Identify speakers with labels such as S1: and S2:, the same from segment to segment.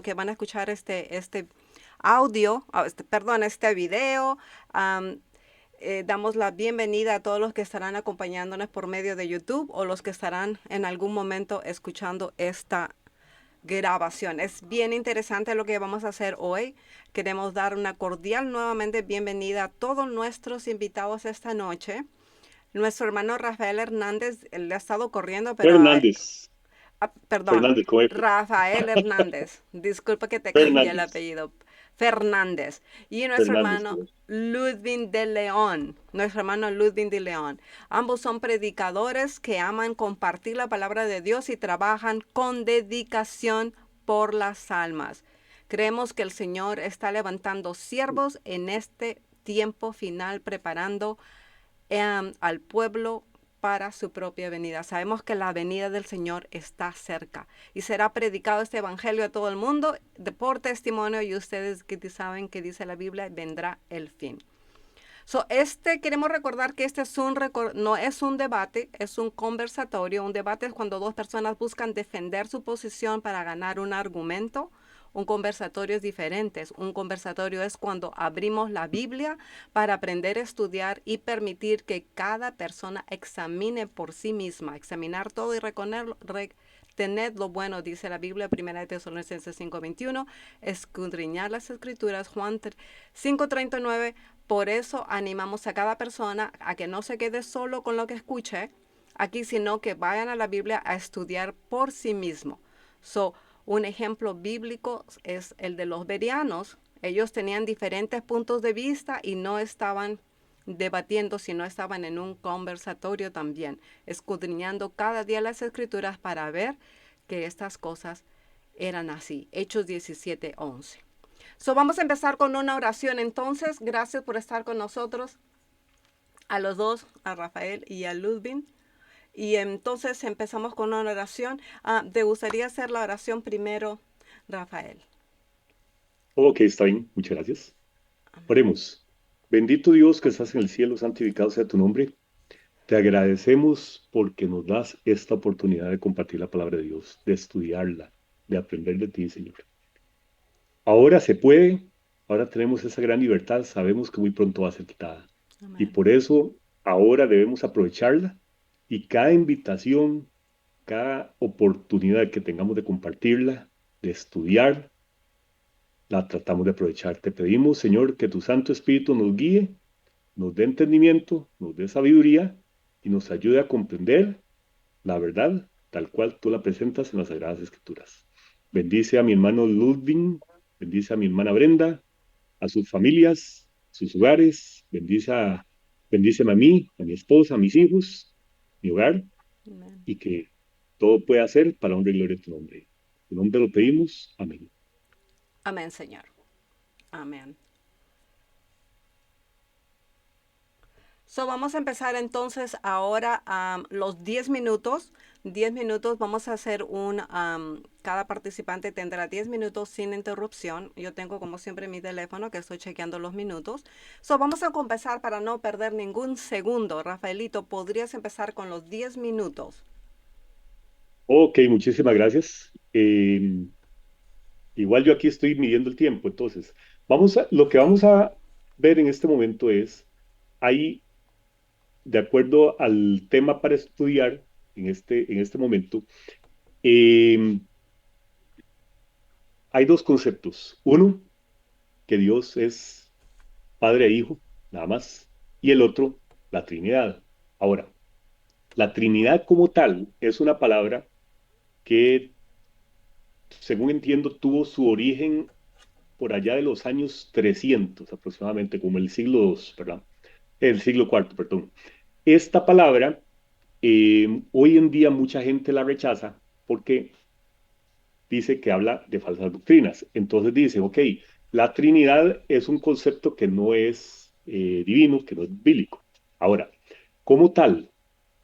S1: que van a escuchar este audio, este video. Am, Damos la bienvenida a todos los que estarán acompañándonos por medio de YouTube o los que estarán en algún momento escuchando esta grabación. Es bien interesante lo que vamos a hacer hoy. Queremos dar una cordial nuevamente bienvenida a todos nuestros invitados esta noche. Nuestro hermano Rafael Hernández, él ha estado corriendo, pero
S2: Fernández,
S1: perdón,
S2: Fernández, con F.
S1: Rafael Hernández. Disculpa que te cambié el
S2: Fernández,
S1: apellido. Fernández. Y nuestro
S2: Fernández,
S1: hermano
S2: con F.
S1: Ludwig de León. Nuestro hermano Ludwig de León. Ambos son predicadores que aman compartir la palabra de Dios y trabajan con dedicación por las almas. Creemos que el Señor está levantando siervos en este tiempo final, preparando al pueblo para su propia venida. Sabemos que la venida del Señor está cerca y será predicado este evangelio a todo el mundo por testimonio, y ustedes que saben que dice la Biblia, vendrá el fin. Queremos recordar que no es un debate, es un conversatorio. Un debate es cuando dos personas buscan defender su posición para ganar un argumento. Un conversatorio es diferente. Un conversatorio es cuando abrimos la Biblia para aprender a estudiar y permitir que cada persona examine por sí misma, examinar todo y tener lo bueno, dice la Biblia, 1 Tesalonicenses 5:21, escudriñar las escrituras, Juan 5:39. Por eso animamos a cada persona a que no se quede solo con lo que escuche aquí, sino que vayan a la Biblia a estudiar por sí mismo. Un ejemplo bíblico es el de los bereanos. Ellos tenían diferentes puntos de vista y no estaban debatiendo, sino estaban en un conversatorio también, escudriñando cada día las escrituras para ver que estas cosas eran así. Hechos 17:11. Vamos a empezar con una oración. Entonces, gracias por estar con nosotros, a los dos, a Rafael y a Ludwig. Y entonces empezamos con una oración. ¿Te gustaría hacer la oración primero, Rafael?
S2: Ok, está bien, muchas gracias. Oremos. Bendito Dios que estás en el cielo, santificado sea tu nombre. Te agradecemos porque nos das esta oportunidad de compartir la palabra de Dios, de estudiarla, de aprender de ti, Señor. Ahora se puede, ahora tenemos esa gran libertad, sabemos que muy pronto va a ser quitada. Y
S1: Amén.
S2: por eso ahora debemos aprovecharla y cada invitación, cada oportunidad que tengamos de compartirla, de estudiar, la tratamos de aprovechar. Te pedimos, Señor, que tu Santo Espíritu nos guíe, nos dé entendimiento, nos dé sabiduría y nos ayude a comprender la verdad tal cual tú la presentas en las Sagradas Escrituras. Bendice a mi hermano Ludwig, bendice a mi hermana Brenda, a sus familias, sus hogares, bendíceme a mí, a mi esposa, a mis hijos, mi hogar,
S1: Amén.
S2: y que todo pueda ser para honra y gloria de tu nombre. En tu nombre lo pedimos. Amén.
S1: Amén, Señor. Amén. Vamos a empezar entonces ahora los 10 minutos. 10 minutos, vamos a hacer cada participante tendrá 10 minutos sin interrupción. Yo tengo como siempre mi teléfono que estoy chequeando los minutos. Vamos a empezar para no perder ningún segundo. Rafaelito, ¿podrías empezar con los 10 minutos?
S2: Ok, muchísimas gracias. Igual yo aquí estoy midiendo el tiempo, entonces, lo que vamos a ver en este momento es, hay, de acuerdo al tema para estudiar en este momento, eh, hay dos conceptos. Uno, que Dios es Padre e Hijo, nada más, y el otro, la Trinidad. Ahora, la Trinidad como tal es una palabra que, según entiendo, tuvo su origen por allá de los años 300 aproximadamente, como el siglo II, ¿verdad? El siglo IV, perdón. Esta palabra, hoy en día mucha gente la rechaza porque dice que habla de falsas doctrinas. Entonces dice, ok, la Trinidad es un concepto que no es divino, que no es bíblico. Ahora, como tal,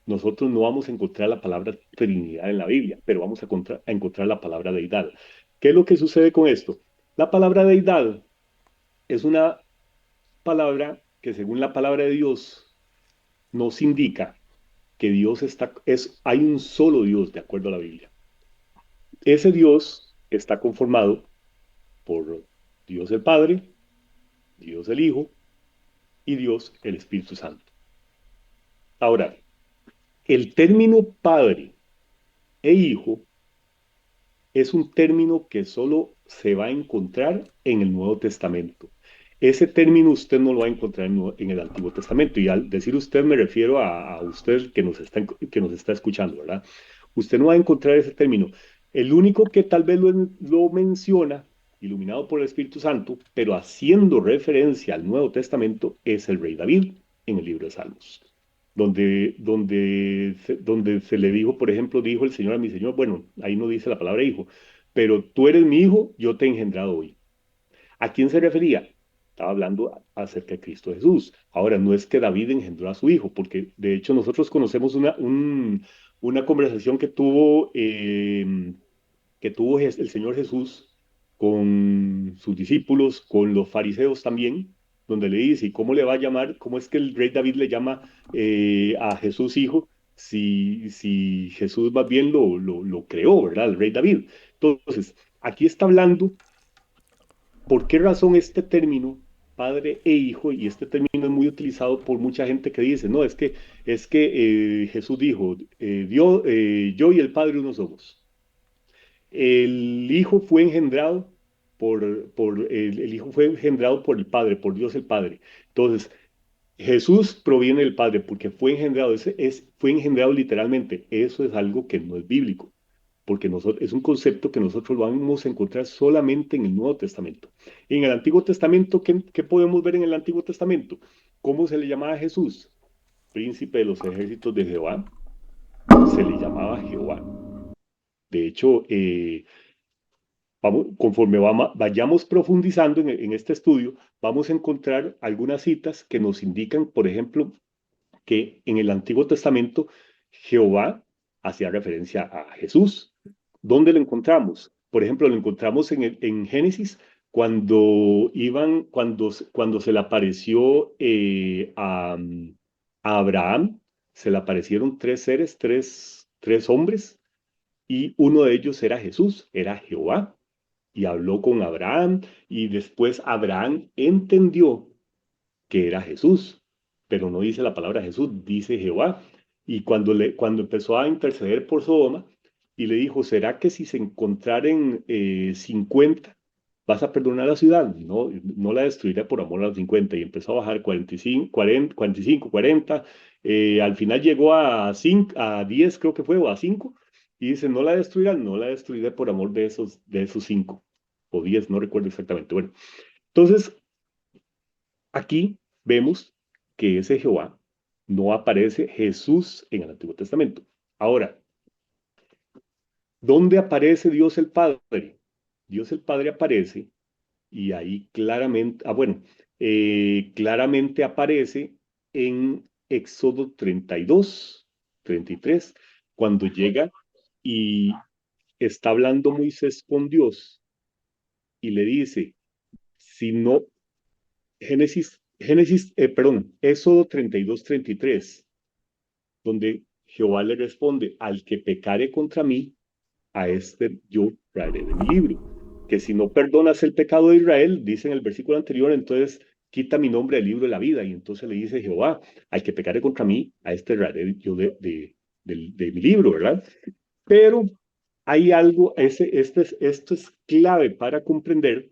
S2: nosotros no vamos a encontrar la palabra Trinidad en la Biblia, pero vamos a encontrar la palabra deidad. ¿Qué es lo que sucede con esto? La palabra deidad es una palabra que, según la palabra de Dios, nos indica que hay un solo Dios de acuerdo a la Biblia. Ese Dios está conformado por Dios el Padre, Dios el Hijo y Dios el Espíritu Santo. Ahora, el término Padre e Hijo es un término que solo se va a encontrar en el Nuevo Testamento. Ese término usted no lo va a encontrar en el Antiguo Testamento. Y al decir usted me refiero a usted que nos está escuchando, ¿verdad? Usted no va a encontrar ese término. El único que tal vez lo menciona, iluminado por el Espíritu Santo, pero haciendo referencia al Nuevo Testamento, es el rey David en el libro de Salmos donde se le dijo, por ejemplo, dijo el Señor a mi Señor, bueno, ahí no dice la palabra hijo, pero tú eres mi hijo, yo te he engendrado hoy. ¿A quién se refería? Estaba hablando acerca de Cristo Jesús. Ahora, no es que David engendró a su hijo, porque de hecho nosotros conocemos una conversación que tuvo el Señor Jesús con sus discípulos, con los fariseos también, donde le dice, ¿y cómo le va a llamar? ¿Cómo es que el rey David le llama a Jesús hijo si Jesús más bien lo creó, ¿verdad? El rey David. Entonces, aquí está hablando, ¿por qué razón este término, padre e hijo, y este término es muy utilizado por mucha gente que dice, no, es que Jesús dijo, yo y el Padre uno somos. El Hijo fue engendrado el Hijo fue engendrado por el Padre, por Dios el Padre. Entonces, Jesús proviene del Padre porque fue engendrado, fue engendrado literalmente. Eso es algo que no es bíblico, porque es un concepto que nosotros lo vamos a encontrar solamente en el Nuevo Testamento. En el Antiguo Testamento, ¿qué podemos ver en el Antiguo Testamento? ¿Cómo se le llamaba a Jesús? Príncipe de los ejércitos de Jehová, se le llamaba Jehová. De hecho, conforme vayamos profundizando en este estudio, vamos a encontrar algunas citas que nos indican, por ejemplo, que en el Antiguo Testamento Jehová hacía referencia a Jesús. ¿Dónde lo encontramos? Por ejemplo, lo encontramos en Génesis cuando se le apareció a Abraham, se le aparecieron tres seres, tres hombres, y uno de ellos era Jesús, era Jehová, y habló con Abraham, y después Abraham entendió que era Jesús, pero no dice la palabra Jesús, dice Jehová. Y cuando empezó a interceder por Sodoma, y le dijo, ¿será que si se encontraren 50, vas a perdonar la ciudad? No, no la destruiré por amor a los 50. Y empezó a bajar 45, 40, 45, 40. Al final llegó a 10, creo que fue, o a 5. Y dice, no la destruiré por amor de esos 5 o 10, no recuerdo exactamente. Bueno, entonces aquí vemos que ese Jehová no aparece Jesús en el Antiguo Testamento. Ahora, ¿dónde aparece Dios el Padre? Dios el Padre aparece y ahí claramente, claramente aparece en Éxodo 32, 33, cuando llega y está hablando Moisés con Dios y le dice, si no, Éxodo 32, 33, donde Jehová le responde, al que pecare contra mí, a este yo traeré de mi libro. Que si no perdonas el pecado de Israel, dice en el versículo anterior, entonces quita mi nombre del libro de la vida. Y entonces le dice Jehová, al que pecare contra mí, a este traeré yo de mi libro, ¿verdad? Pero hay algo, esto es clave para comprender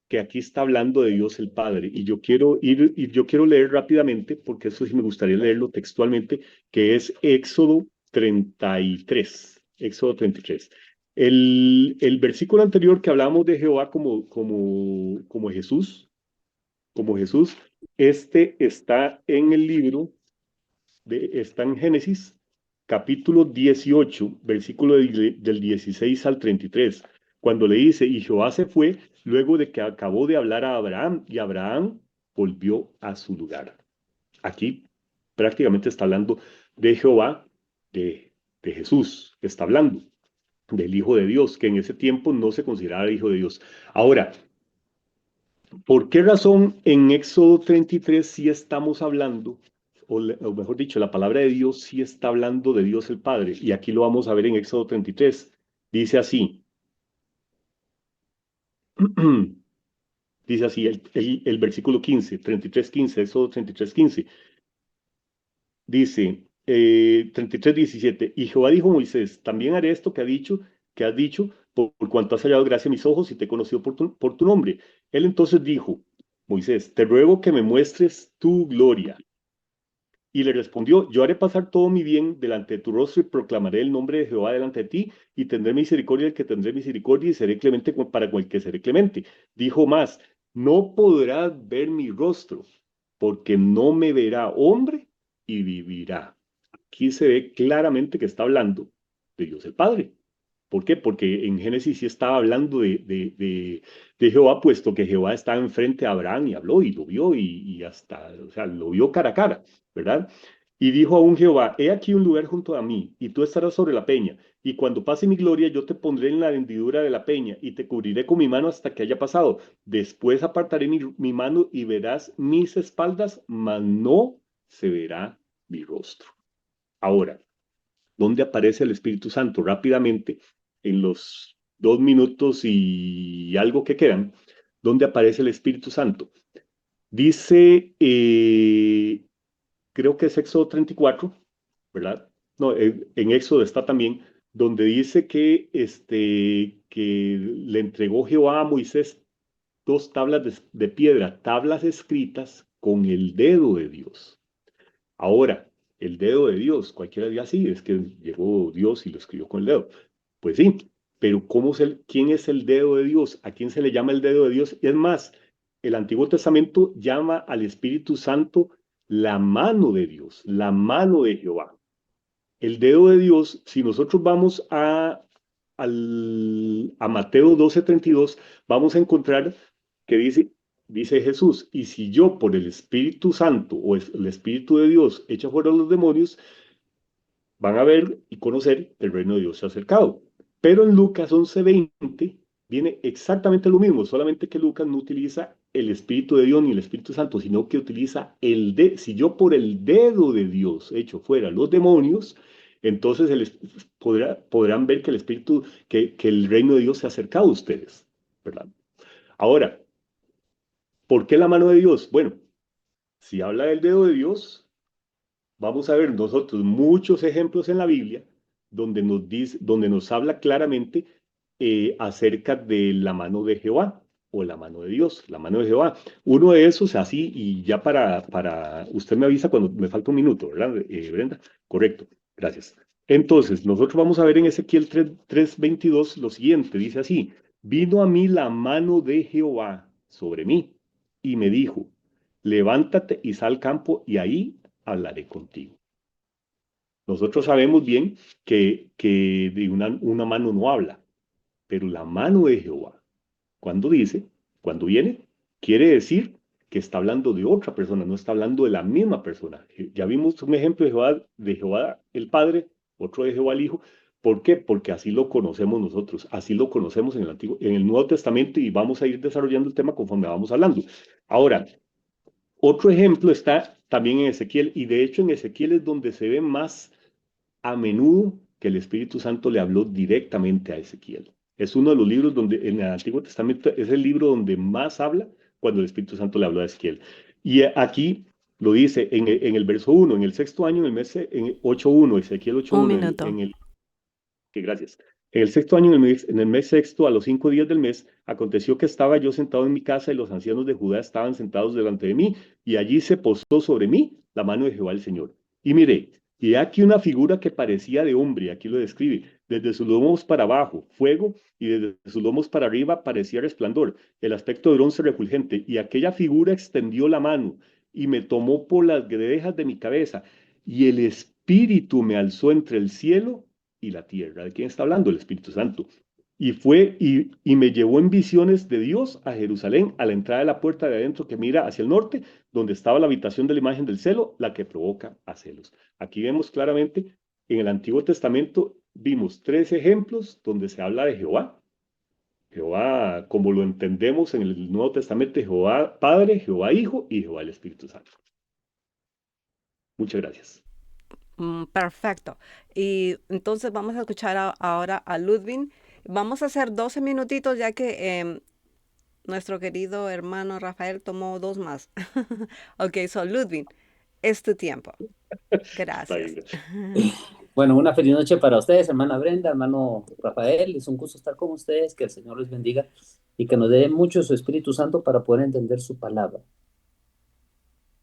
S2: que aquí está hablando de Dios el Padre. Y yo quiero leer rápidamente, porque eso sí me gustaría leerlo textualmente, que es Éxodo 33. Éxodo 33. El versículo anterior que hablamos de Jehová como Jesús, este está en el libro, está en Génesis, capítulo 18, versículo del 16 al 33, cuando le dice, y Jehová se fue luego de que acabó de hablar a Abraham, y Abraham volvió a su lugar. Aquí prácticamente está hablando de Jehová, de Jesús, está hablando del Hijo de Dios, que en ese tiempo no se consideraba Hijo de Dios. Ahora, ¿por qué razón en Éxodo 33 sí estamos hablando, o mejor dicho, la palabra de Dios sí está hablando de Dios el Padre? Y aquí lo vamos a ver en Éxodo 33. Dice así, Dice así el versículo 15, 33:15, eso 33:15. Dice 33:17, y Jehová dijo a Moisés, también haré esto que has dicho, por cuanto has hallado gracia a mis ojos y te he conocido por tu nombre. Él entonces dijo, Moisés, te ruego que me muestres tu gloria. Y le respondió, yo haré pasar todo mi bien delante de tu rostro y proclamaré el nombre de Jehová delante de ti y tendré misericordia del que tendré misericordia y seré clemente para con el que seré clemente. Dijo más, no podrás ver mi rostro porque no me verá hombre y vivirá. Aquí se ve claramente que está hablando de Dios el Padre. ¿Por qué? Porque en Génesis sí estaba hablando de Jehová, puesto que Jehová estaba enfrente a Abraham y habló y lo vio y hasta, o sea, lo vio cara a cara, ¿verdad? Y dijo aún Jehová, he aquí un lugar junto a mí, y tú estarás sobre la peña, y cuando pase mi gloria, yo te pondré en la hendidura de la peña, y te cubriré con mi mano hasta que haya pasado. Después apartaré mi mano y verás mis espaldas, mas no se verá mi rostro. Ahora, ¿dónde aparece el Espíritu Santo? Rápidamente, en los 2 minutos y algo que quedan, ¿dónde aparece el Espíritu Santo? Dice, creo que es Éxodo 34, ¿verdad? No, en Éxodo está también, donde dice que le entregó Jehová a Moisés 2 tablas de piedra, tablas escritas con el dedo de Dios. Ahora, el dedo de Dios, cualquiera diría así, es que llegó Dios y lo escribió con el dedo. Pues sí, pero ¿quién es el dedo de Dios? ¿A quién se le llama el dedo de Dios? Y es más, el Antiguo Testamento llama al Espíritu Santo la mano de Dios, la mano de Jehová. El dedo de Dios, si nosotros vamos a Mateo 12:32, vamos a encontrar que dice Jesús, y si yo por el Espíritu Santo o el Espíritu de Dios echa fuera a los demonios, van a ver y conocer que el reino de Dios se ha acercado. Pero en Lucas 11:20 viene exactamente lo mismo, solamente que Lucas no utiliza el Espíritu de Dios ni el Espíritu Santo, sino que utiliza si yo por el dedo de Dios echo fuera los demonios, entonces podrán ver que que el reino de Dios se ha acercado a ustedes, ¿verdad? Ahora, ¿por qué la mano de Dios? Bueno, si habla del dedo de Dios, vamos a ver nosotros muchos ejemplos en la Biblia donde nos habla claramente acerca de la mano de Jehová o la mano de Dios, la mano de Jehová. Uno de esos, así, y ya usted me avisa cuando me falta un minuto, ¿verdad, Brenda? Correcto, gracias. Entonces, nosotros vamos a ver en Ezequiel 3:22 lo siguiente, dice así, vino a mí la mano de Jehová sobre mí y me dijo, levántate y sal al campo y ahí hablaré contigo. Nosotros sabemos bien que de una mano no habla, pero la mano de Jehová, cuando dice, cuando viene, quiere decir que está hablando de otra persona, no está hablando de la misma persona. Ya vimos un ejemplo de Jehová el Padre, otro de Jehová el Hijo. ¿Por qué? Porque así lo conocemos nosotros, así lo conocemos en el Nuevo Testamento y vamos a ir desarrollando el tema conforme vamos hablando. Ahora, otro ejemplo está también en Ezequiel, y de hecho en Ezequiel es donde se ve más a menudo que el Espíritu Santo le habló directamente a Ezequiel. Es uno de los libros donde en el Antiguo Testamento es el libro donde más habla cuando el Espíritu Santo le habló a Ezequiel. Y aquí lo dice en el verso 1, en el sexto año, en el mes 8:1, Ezequiel
S1: Un
S2: 8:1,
S1: minuto.
S2: que gracias. En el sexto año, en el mes sexto, a los 5 días del mes, aconteció que estaba yo sentado en mi casa y los ancianos de Judá estaban sentados delante de mí, y allí se posó sobre mí la mano de Jehová el Señor. Y miré, y he aquí una figura que parecía de hombre, aquí lo describe, desde sus lomos para abajo, fuego, y desde sus lomos para arriba parecía resplandor, el aspecto de bronce refulgente, y aquella figura extendió la mano y me tomó por las grejas de mi cabeza, y el Espíritu me alzó entre el cielo y la tierra. ¿De quién está hablando? El Espíritu Santo. Y me llevó en visiones de Dios a Jerusalén, a la entrada de la puerta de adentro que mira hacia el norte, donde estaba la habitación de la imagen del celo, la que provoca a celos. Aquí vemos claramente, en el Antiguo Testamento, vimos 3 ejemplos donde se habla de Jehová. Jehová, como lo entendemos en el Nuevo Testamento, Jehová Padre, Jehová Hijo y Jehová el Espíritu Santo. Muchas gracias.
S1: Perfecto. Y entonces vamos a escuchar ahora a Ludwig. Vamos a hacer 12 minutitos ya que Nuestro querido hermano Rafael tomó dos más. Ok, so Ludwig, es tu tiempo.
S2: Está
S1: Gracias.
S2: bien.
S3: Bueno, una feliz noche para ustedes, hermana Brenda, hermano Rafael. Es un gusto estar con ustedes. Que el Señor les bendiga y que nos dé mucho su Espíritu Santo para poder entender su palabra.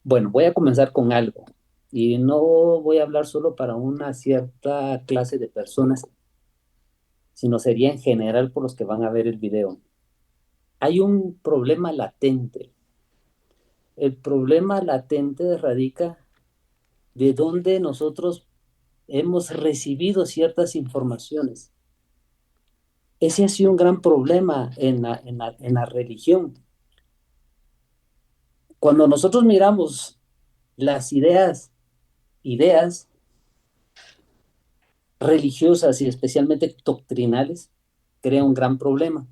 S3: Bueno, voy a comenzar con algo y no voy a hablar solo para una cierta clase de personas, sino sería en general por los que van a ver el video. Hay un problema latente. El problema latente radica de donde nosotros hemos recibido ciertas informaciones. Ese ha sido un gran problema en la religión. Cuando nosotros miramos las ideas religiosas y especialmente doctrinales, crea un gran problema.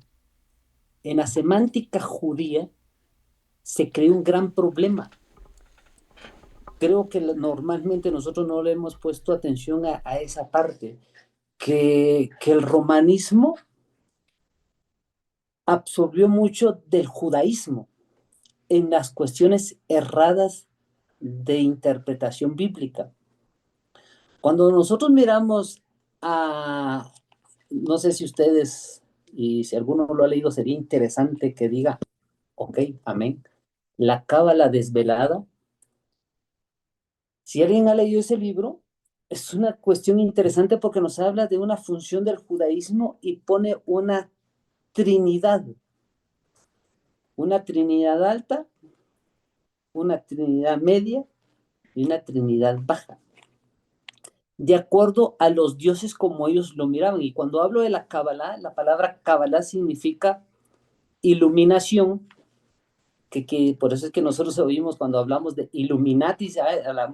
S3: En la semántica judía se creó un gran problema. Creo que normalmente nosotros no le hemos puesto atención a esa parte, que el romanismo absorbió mucho del judaísmo en las cuestiones erradas de interpretación bíblica. Cuando nosotros miramos a, no sé si ustedes, y si alguno lo ha leído, sería interesante que diga, ok, amén, la Cábala desvelada. Si alguien ha leído ese libro, es una cuestión interesante porque nos habla de una función del judaísmo y pone una trinidad alta, una trinidad media y una trinidad baja, de acuerdo a los dioses como ellos lo miraban. Y cuando hablo de la Kabbalah, la palabra Kabbalah significa iluminación, que por eso es que nosotros oímos cuando hablamos de Illuminati,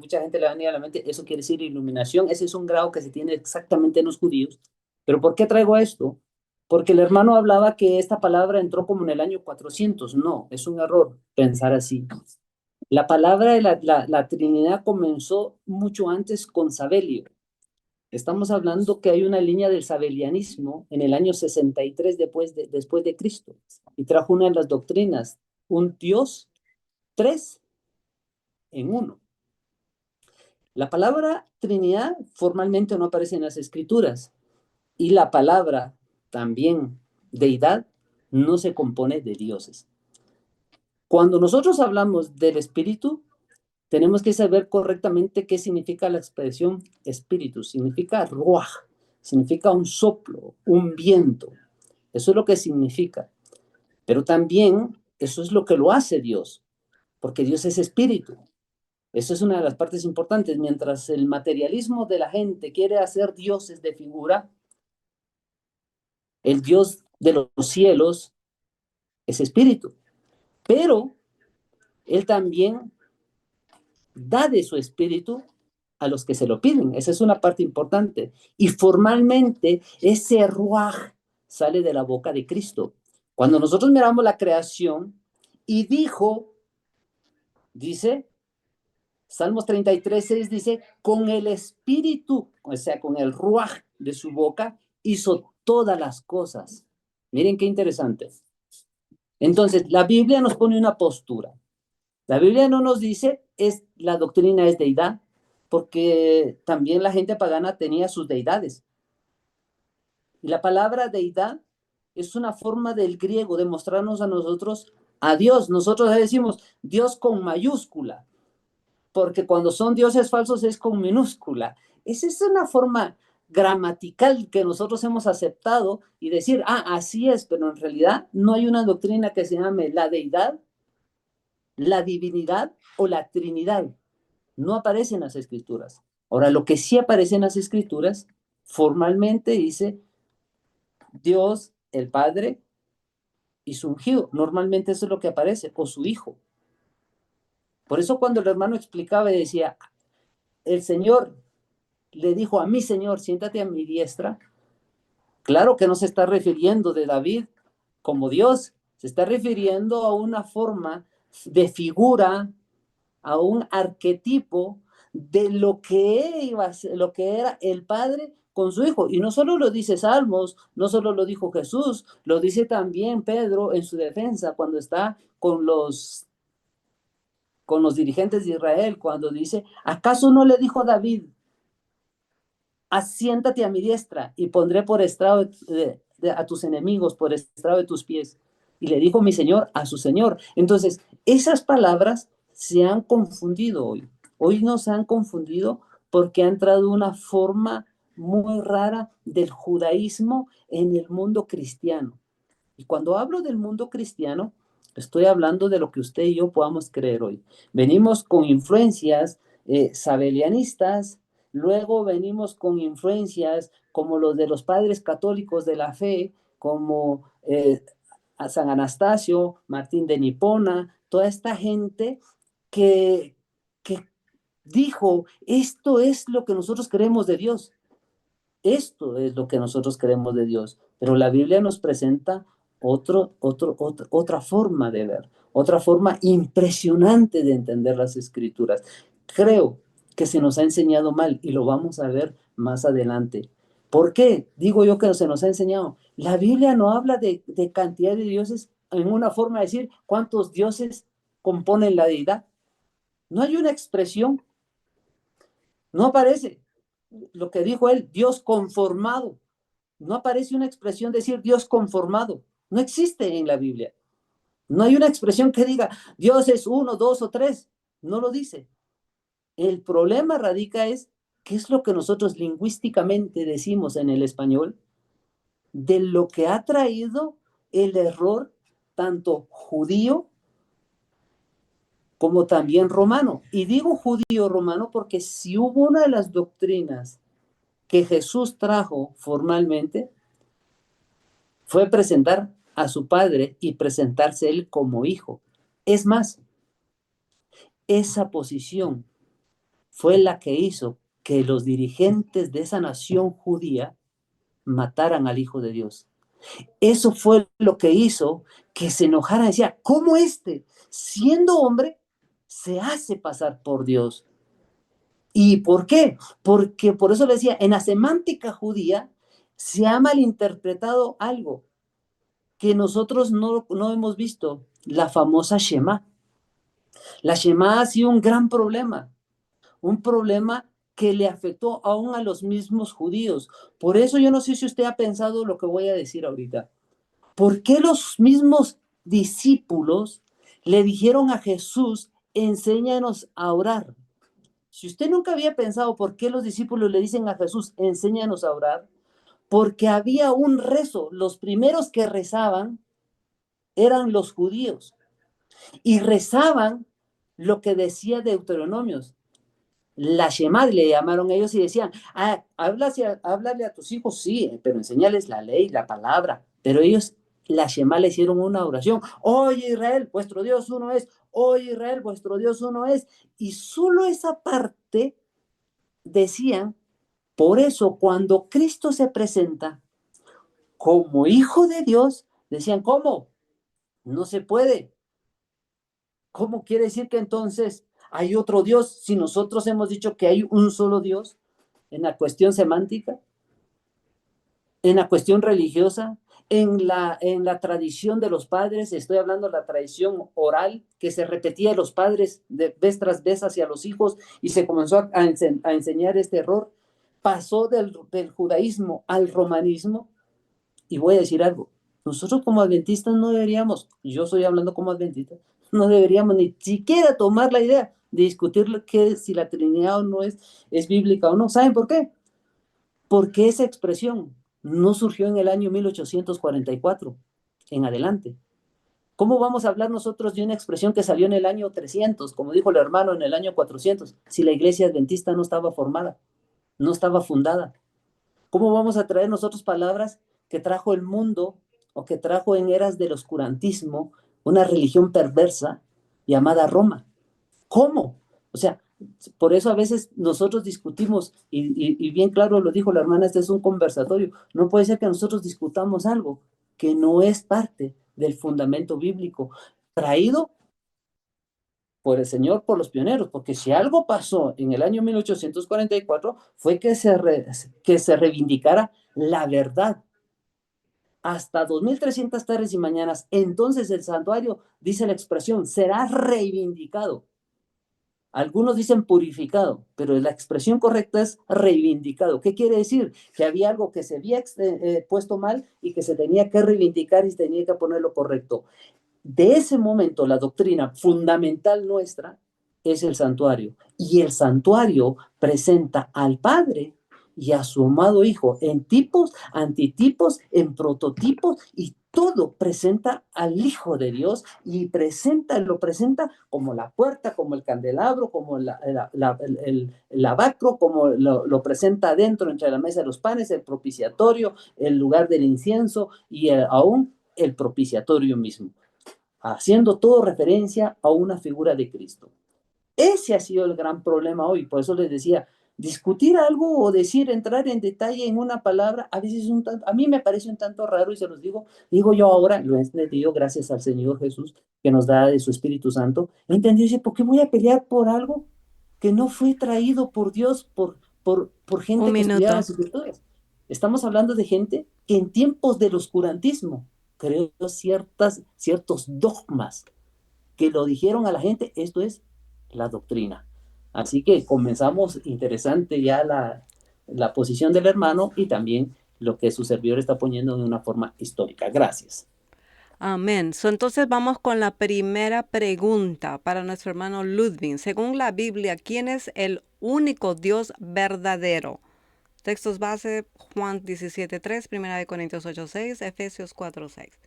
S3: mucha gente le va a venir a la mente, eso quiere decir iluminación. Ese es un grado que se tiene exactamente en los judíos. ¿Pero por qué traigo esto? Porque el hermano hablaba que esta palabra entró como en el año 400. No, es un error pensar así. La palabra de la Trinidad comenzó mucho antes con Sabelio. Estamos hablando que hay una línea del sabelianismo en el año 63 después de Cristo, y trajo una de las doctrinas, un Dios, tres en uno. La palabra Trinidad formalmente no aparece en las Escrituras, y la palabra también deidad no se compone de dioses. Cuando nosotros hablamos del Espíritu, tenemos que saber correctamente qué significa la expresión espíritu. Significa ruaj, significa un soplo, un viento. Eso es lo que significa. Pero también eso es lo que lo hace Dios, porque Dios es espíritu. Eso es una de las partes importantes. Mientras el materialismo de la gente quiere hacer dioses de figura, el Dios de los cielos es espíritu. Pero Él también da de su espíritu a los que se lo piden. Esa es una parte importante. Y formalmente ese ruaj sale de la boca de Cristo. Cuando nosotros miramos la creación y dice, Salmos 33:6 dice, con el espíritu, o sea, con el ruaj de su boca, hizo todas las cosas. Miren qué interesante. Entonces, la Biblia nos pone una postura. La Biblia no nos dice la doctrina es deidad, porque también la gente pagana tenía sus deidades. Y la palabra deidad es una forma del griego de mostrarnos a nosotros a Dios. Nosotros decimos Dios con mayúscula, porque cuando son dioses falsos es con minúscula. Esa es una forma gramatical que nosotros hemos aceptado y decir, así es, pero en realidad no hay una doctrina que se llame la deidad, la divinidad o la trinidad. No aparece en las escrituras. Ahora, lo que sí aparece en las escrituras, formalmente dice Dios, el Padre y su ungido. Normalmente eso es lo que aparece, o su Hijo. Por eso cuando el hermano explicaba y decía, el Señor le dijo a mi Señor, siéntate a mi diestra, claro que no se está refiriendo de David como Dios, se está refiriendo a una forma de figura, a un arquetipo de lo que era el Padre con su Hijo. Y no solo lo dice Salmos, no solo lo dijo Jesús, lo dice también Pedro en su defensa cuando está con los dirigentes de Israel, cuando dice, ¿acaso no le dijo David, asiéntate a mi diestra y pondré por estrado a tus enemigos, por estrado de tus pies? Y le dijo mi Señor a su Señor. Entonces, esas palabras se han confundido hoy. Hoy nos han confundido porque han traído una forma muy rara del judaísmo en el mundo cristiano. Y cuando hablo del mundo cristiano, estoy hablando de lo que usted y yo podamos creer hoy. Venimos con influencias sabelianistas, luego venimos con influencias como los de los padres católicos de la fe, como a San Anastasio, Martín de Nipona, toda esta gente que dijo, esto es lo que nosotros creemos de Dios. Esto es lo que nosotros creemos de Dios. Pero la Biblia nos presenta otra forma de ver, otra forma impresionante de entender las Escrituras. Creo que se nos ha enseñado mal y lo vamos a ver más adelante. ¿Por qué? Digo yo que se nos ha enseñado. La Biblia no habla de cantidad de dioses en una forma de decir cuántos dioses componen la deidad. No hay una expresión, no aparece lo que dijo él, Dios conformado. No aparece una expresión decir Dios conformado. No existe en la Biblia. No hay una expresión que diga Dios es uno, dos o tres. No lo dice. El problema radica es qué es lo que nosotros lingüísticamente decimos en el español de lo que ha traído el error tanto judío como también romano. Y digo judío romano porque si hubo una de las doctrinas que Jesús trajo formalmente, fue presentar a su padre y presentarse él como hijo. Es más, esa posición fue la que hizo que los dirigentes de esa nación judía mataran al Hijo de Dios. Eso fue lo que hizo que se enojaran. Decía, ¿cómo siendo hombre, se hace pasar por Dios? ¿Y por qué? Porque por eso le decía, en la semántica judía se ha malinterpretado algo que nosotros no hemos visto, la famosa Shema. La Shema ha sido un gran problema, un problema que le afectó aún a los mismos judíos. Por eso yo no sé si usted ha pensado lo que voy a decir ahorita. ¿Por qué los mismos discípulos le dijeron a Jesús, enséñanos a orar? Si usted nunca había pensado por qué los discípulos le dicen a Jesús, enséñanos a orar, porque había un rezo. Los primeros que rezaban eran los judíos y rezaban lo que decía Deuteronomios. La Shema le llamaron ellos y decían, háblale a tus hijos, sí, pero enséñales la ley, la palabra. Pero ellos, la Shema le hicieron una oración. Oye Israel, vuestro Dios uno es. Oye Israel, vuestro Dios uno es. Y solo esa parte decían, por eso cuando Cristo se presenta como hijo de Dios, decían, ¿cómo? No se puede. ¿Cómo quiere decir que entonces hay otro Dios si nosotros hemos dicho que hay un solo Dios? En la cuestión semántica, en la cuestión religiosa, en la tradición de los padres, estoy hablando de la tradición oral que se repetía de los padres de vez tras vez hacia los hijos y se comenzó a enseñar este error. Pasó del judaísmo al romanismo. Y voy a decir algo, nosotros como adventistas no deberíamos, yo estoy hablando como adventista, no deberíamos ni siquiera tomar la idea de discutir si la Trinidad o no es bíblica o no. ¿Saben por qué? Porque esa expresión no surgió en el año 1844 en adelante. ¿Cómo vamos a hablar nosotros de una expresión que salió en el año 300, como dijo el hermano, en el año 400, si la iglesia adventista no estaba formada, no estaba fundada? ¿Cómo vamos a traer nosotros palabras que trajo el mundo o que trajo en eras del oscurantismo una religión perversa llamada Roma? ¿Cómo? O sea, por eso a veces nosotros discutimos, y bien claro lo dijo la hermana, este es un conversatorio. No puede ser que nosotros discutamos algo que no es parte del fundamento bíblico, traído por el Señor, por los pioneros, porque si algo pasó en el año 1844 fue que se reivindicara la verdad. Hasta 2300 tardes y mañanas, entonces el santuario, dice la expresión, será reivindicado. Algunos dicen purificado, pero la expresión correcta es reivindicado. ¿Qué quiere decir? Que había algo que se había puesto mal y que se tenía que reivindicar y se tenía que poner lo correcto. De ese momento, la doctrina fundamental nuestra es el santuario. Y el santuario presenta al Padre y a su amado Hijo en tipos, antitipos, en prototipos, y todo presenta al Hijo de Dios y lo presenta como la puerta, como el candelabro, como el lavacro, como lo presenta adentro entre la mesa de los panes, el propiciatorio, el lugar del incienso y aún el propiciatorio mismo, haciendo todo referencia a una figura de Cristo. Ese ha sido el gran problema hoy, por eso les decía, discutir algo o decir, entrar en detalle en una palabra, a veces a mí me parece un tanto raro y se los digo yo ahora, lo he entendido gracias al Señor Jesús que nos da de su Espíritu Santo, he entendido, dice, ¿por qué voy a pelear por algo que no fue traído por Dios, por
S1: Un
S3: gente que estudiaba
S1: minuto.
S3: las Escrituras? Estamos hablando de gente que en tiempos del oscurantismo creó ciertos dogmas que lo dijeron a la gente, esto es la doctrina. Así que comenzamos interesante ya la posición del hermano y también lo que su servidor está poniendo de una forma histórica. Gracias.
S1: Amén. Entonces vamos con la primera pregunta para nuestro hermano Ludwig. Según la Biblia, ¿quién es el único Dios verdadero? Textos base, Juan 17:3, 1 Corintios 8:6, Efesios 4:6.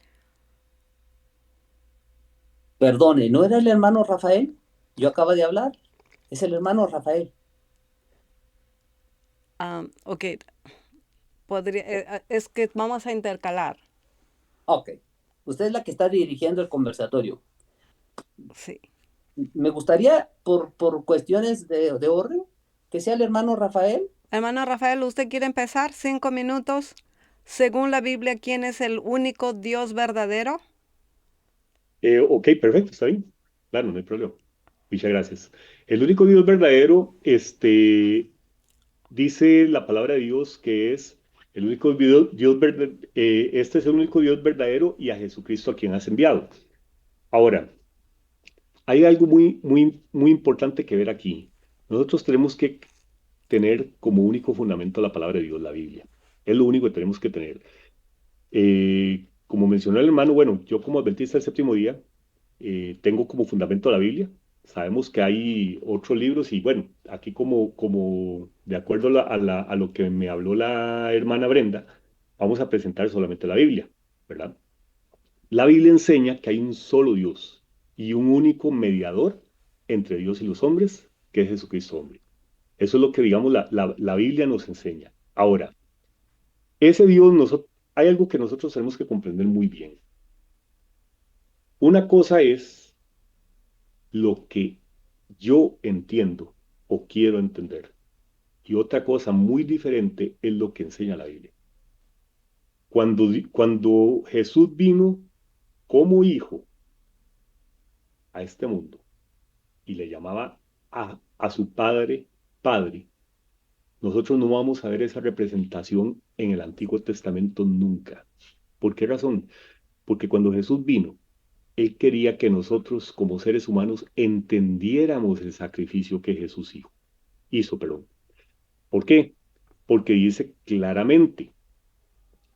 S3: Perdone, ¿no era el hermano Rafael? Yo acabo de hablar. Es el hermano Rafael.
S1: Ok, es que vamos a intercalar.
S3: Ok. Usted es la que está dirigiendo el conversatorio.
S1: Sí.
S3: Me gustaría, por cuestiones de orden, que sea el hermano Rafael.
S1: Hermano Rafael, ¿usted quiere empezar? 5 minutos. Según la Biblia, ¿quién es el único Dios verdadero?
S2: Ok, perfecto, está bien. Claro, no hay problema. Muchas gracias. El único Dios verdadero, dice la palabra de Dios que es el único Dios verdadero, este es el único Dios verdadero y a Jesucristo a quien has enviado. Ahora, hay algo muy, muy, muy importante que ver aquí. Nosotros tenemos que tener como único fundamento la palabra de Dios, la Biblia. Es lo único que tenemos que tener. Como mencionó el hermano, bueno, yo como adventista del séptimo día tengo como fundamento la Biblia. Sabemos que hay otros libros y bueno, aquí como de acuerdo a lo que me habló la hermana Brenda, vamos a presentar solamente la Biblia, ¿verdad? La Biblia enseña que hay un solo Dios y un único mediador entre Dios y los hombres, que es Jesucristo hombre. Eso es lo que, digamos, la Biblia nos enseña. Ahora, ese Dios, hay algo que nosotros tenemos que comprender muy bien. Una cosa es lo que yo entiendo o quiero entender. Y otra cosa muy diferente es lo que enseña la Biblia. Cuando Jesús vino como hijo a este mundo y le llamaba a su padre, padre, nosotros no vamos a ver esa representación en el Antiguo Testamento nunca. ¿Por qué razón? Porque cuando Jesús vino, Él quería que nosotros como seres humanos entendiéramos el sacrificio que Jesús hizo, perdón. ¿Por qué? Porque dice claramente,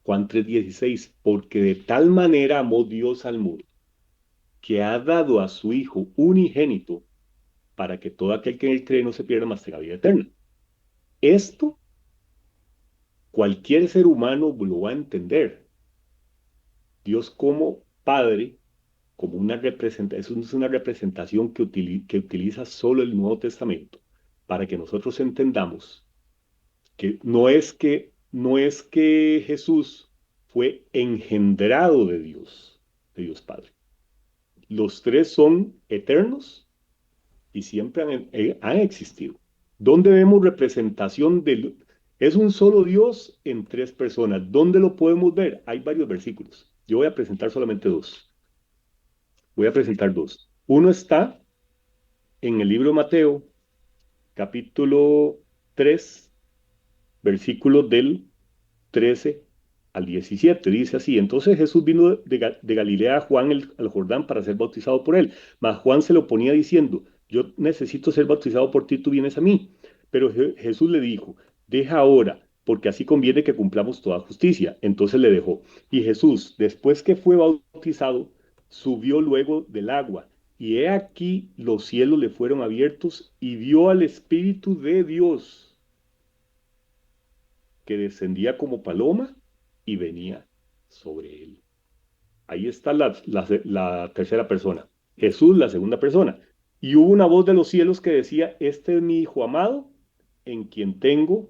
S2: Juan 3:16, porque de tal manera amó Dios al mundo, que ha dado a su Hijo unigénito, para que todo aquel que en él cree no se pierda, mas tenga vida eterna. Esto cualquier ser humano lo va a entender. Dios como Padre, como una representación, es una representación que utiliza solo el Nuevo Testamento, para que nosotros entendamos que no es que Jesús fue engendrado de Dios Padre. Los tres son eternos y siempre han existido. ¿Dónde vemos representación de... Es un solo Dios en tres personas. ¿Dónde lo podemos ver? Hay varios versículos. Yo voy a presentar solamente dos. Voy a presentar dos. Uno está en el libro de Mateo, capítulo 3, versículos del 13 al 17. Dice así: entonces Jesús vino de Galilea a Juan al Jordán para ser bautizado por él. Mas Juan se lo ponía diciendo: yo necesito ser bautizado por ti, tú vienes a mí. Pero Jesús le dijo: deja ahora, porque así conviene que cumplamos toda justicia. Entonces le dejó. Y Jesús, después que fue bautizado, subió luego del agua. Y he aquí los cielos le fueron abiertos y vio al Espíritu de Dios que descendía como paloma y venía sobre él. Ahí está la tercera persona. Jesús, la segunda persona. Y hubo una voz de los cielos que decía: este es mi Hijo amado, en quien tengo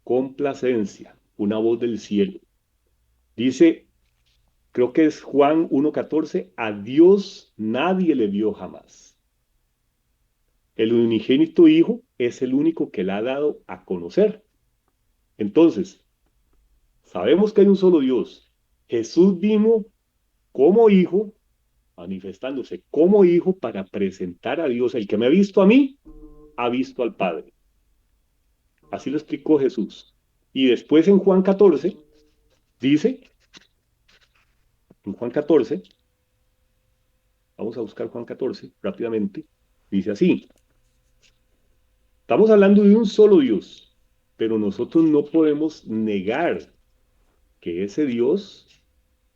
S2: complacencia. Una voz del cielo. Dice, creo que es Juan 1:14, a Dios nadie le vio jamás. El unigénito Hijo es el único que le ha dado a conocer. Entonces, sabemos que hay un solo Dios. Jesús vino como hijo, manifestándose como hijo para presentar a Dios. El que me ha visto a mí, ha visto al Padre. Así lo explicó Jesús. Y después en Juan 14, dice, en Juan 14, vamos a buscar Juan 14 rápidamente, dice así: estamos hablando de un solo Dios, pero nosotros no podemos negar que ese Dios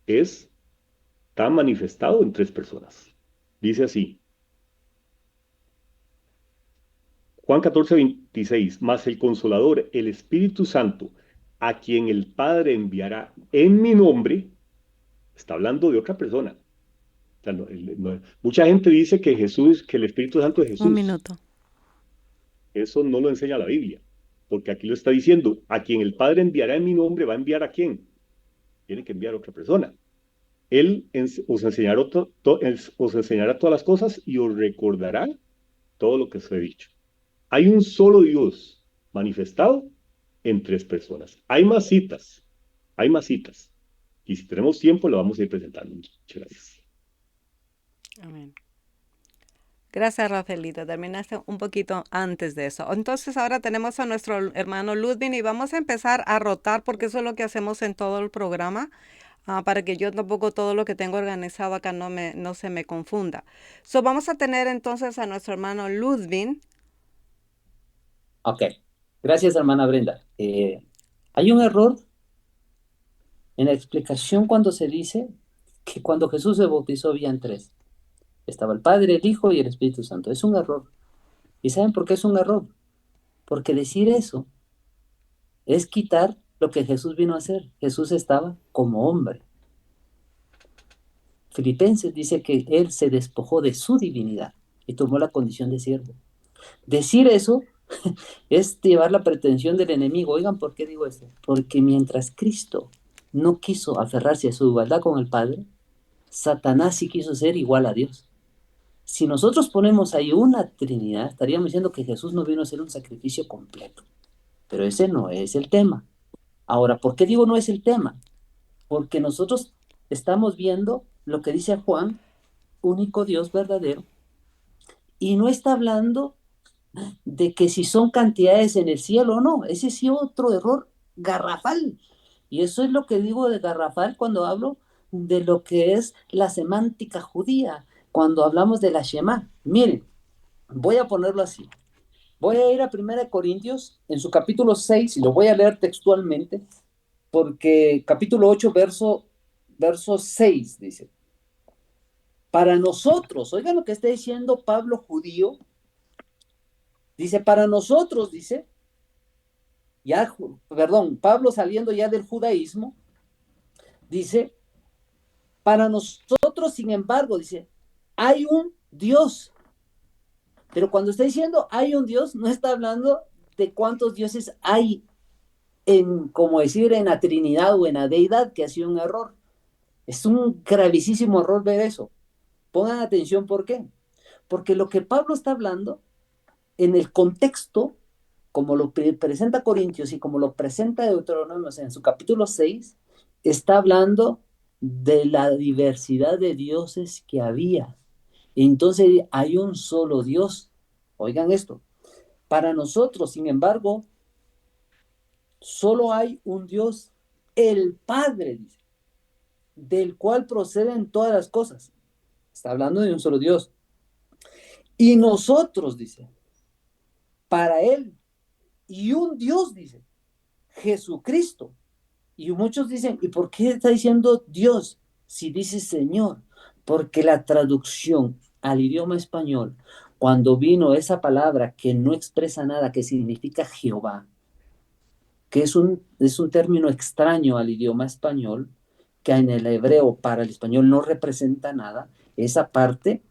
S2: está manifestado en tres personas. Dice así, Juan 14:26, mas el Consolador, el Espíritu Santo, a quien el Padre enviará en mi nombre, está hablando de otra persona. O sea, mucha gente dice que Jesús, que el Espíritu Santo es
S1: Un
S2: Jesús.
S1: minuto.
S2: Eso no lo enseña la Biblia, porque aquí lo está diciendo: a quien el Padre enviará en mi nombre, ¿va a enviar a quién? Tiene que enviar a otra persona. Él os enseñará todas las cosas y os recordará todo lo que os he dicho. Hay un solo Dios manifestado en tres personas. Hay más citas, hay más citas. Y si tenemos tiempo, lo vamos a ir presentando. Muchas gracias.
S1: Amén. Gracias, Rafaelita. Terminaste un poquito antes de eso. Entonces ahora tenemos a nuestro hermano Ludwig y vamos a empezar a rotar porque eso es lo que hacemos en todo el programa. Para que yo tampoco todo lo que tengo organizado acá no se me confunda. So, vamos a tener entonces a nuestro hermano Ludwig.
S3: Ok, gracias hermana Brenda. Hay un error en la explicación cuando se dice que cuando Jesús se bautizó habían tres. Estaba el Padre, el Hijo y el Espíritu Santo. Es un error. ¿Y saben por qué es un error? Porque decir eso es quitar lo que Jesús vino a hacer. Jesús estaba como hombre. Filipenses dice que él se despojó de su divinidad y tomó la condición de siervo. Decir eso es llevar la pretensión del enemigo. Oigan, ¿por qué digo esto? Porque mientras Cristo no quiso aferrarse a su igualdad con el Padre, Satanás sí quiso ser igual a Dios. Si nosotros ponemos ahí una Trinidad, estaríamos diciendo que Jesús no vino a ser un sacrificio completo. Pero ese no es el tema. Ahora, ¿por qué digo no es el tema? Porque nosotros estamos viendo lo que dice Juan, único Dios verdadero, y no está hablando de que si son cantidades en el cielo o no. Ese sí otro error garrafal. Y eso es lo que digo de garrafal cuando hablo de lo que es la semántica judía, cuando hablamos de la Shema. Miren, voy a ponerlo así. Voy a ir a 1 Corintios en su capítulo 6 y lo voy a leer textualmente, porque capítulo 8, verso 6 dice: para nosotros, oigan lo que está diciendo Pablo judío, dice, para nosotros, dice, ya, perdón, Pablo saliendo ya del judaísmo, dice, para nosotros, sin embargo, dice, hay un Dios. Pero cuando está diciendo hay un Dios, no está hablando de cuántos dioses hay en, como decir, en la Trinidad o en la deidad, que ha sido un error. Es un gravísimo error ver eso. Pongan atención, ¿por qué? Porque lo que Pablo está hablando, en el contexto, como lo presenta Corintios y como lo presenta Deuteronomio en su capítulo 6, está hablando de la diversidad de dioses que había. Entonces hay un solo Dios, Oigan esto. Para nosotros, sin embargo, solo hay un Dios, el Padre, dice, del cual proceden todas las cosas. Está hablando de un solo Dios. Y nosotros, dice, para Él, y un Dios, dice, Jesucristo. Y muchos dicen, ¿y por qué está diciendo Dios si dice Señor? Porque la traducción al idioma español, cuando vino esa palabra que no expresa nada, que significa Jehová, que es un término extraño al idioma español, que en el hebreo para el español no representa nada, esa parte,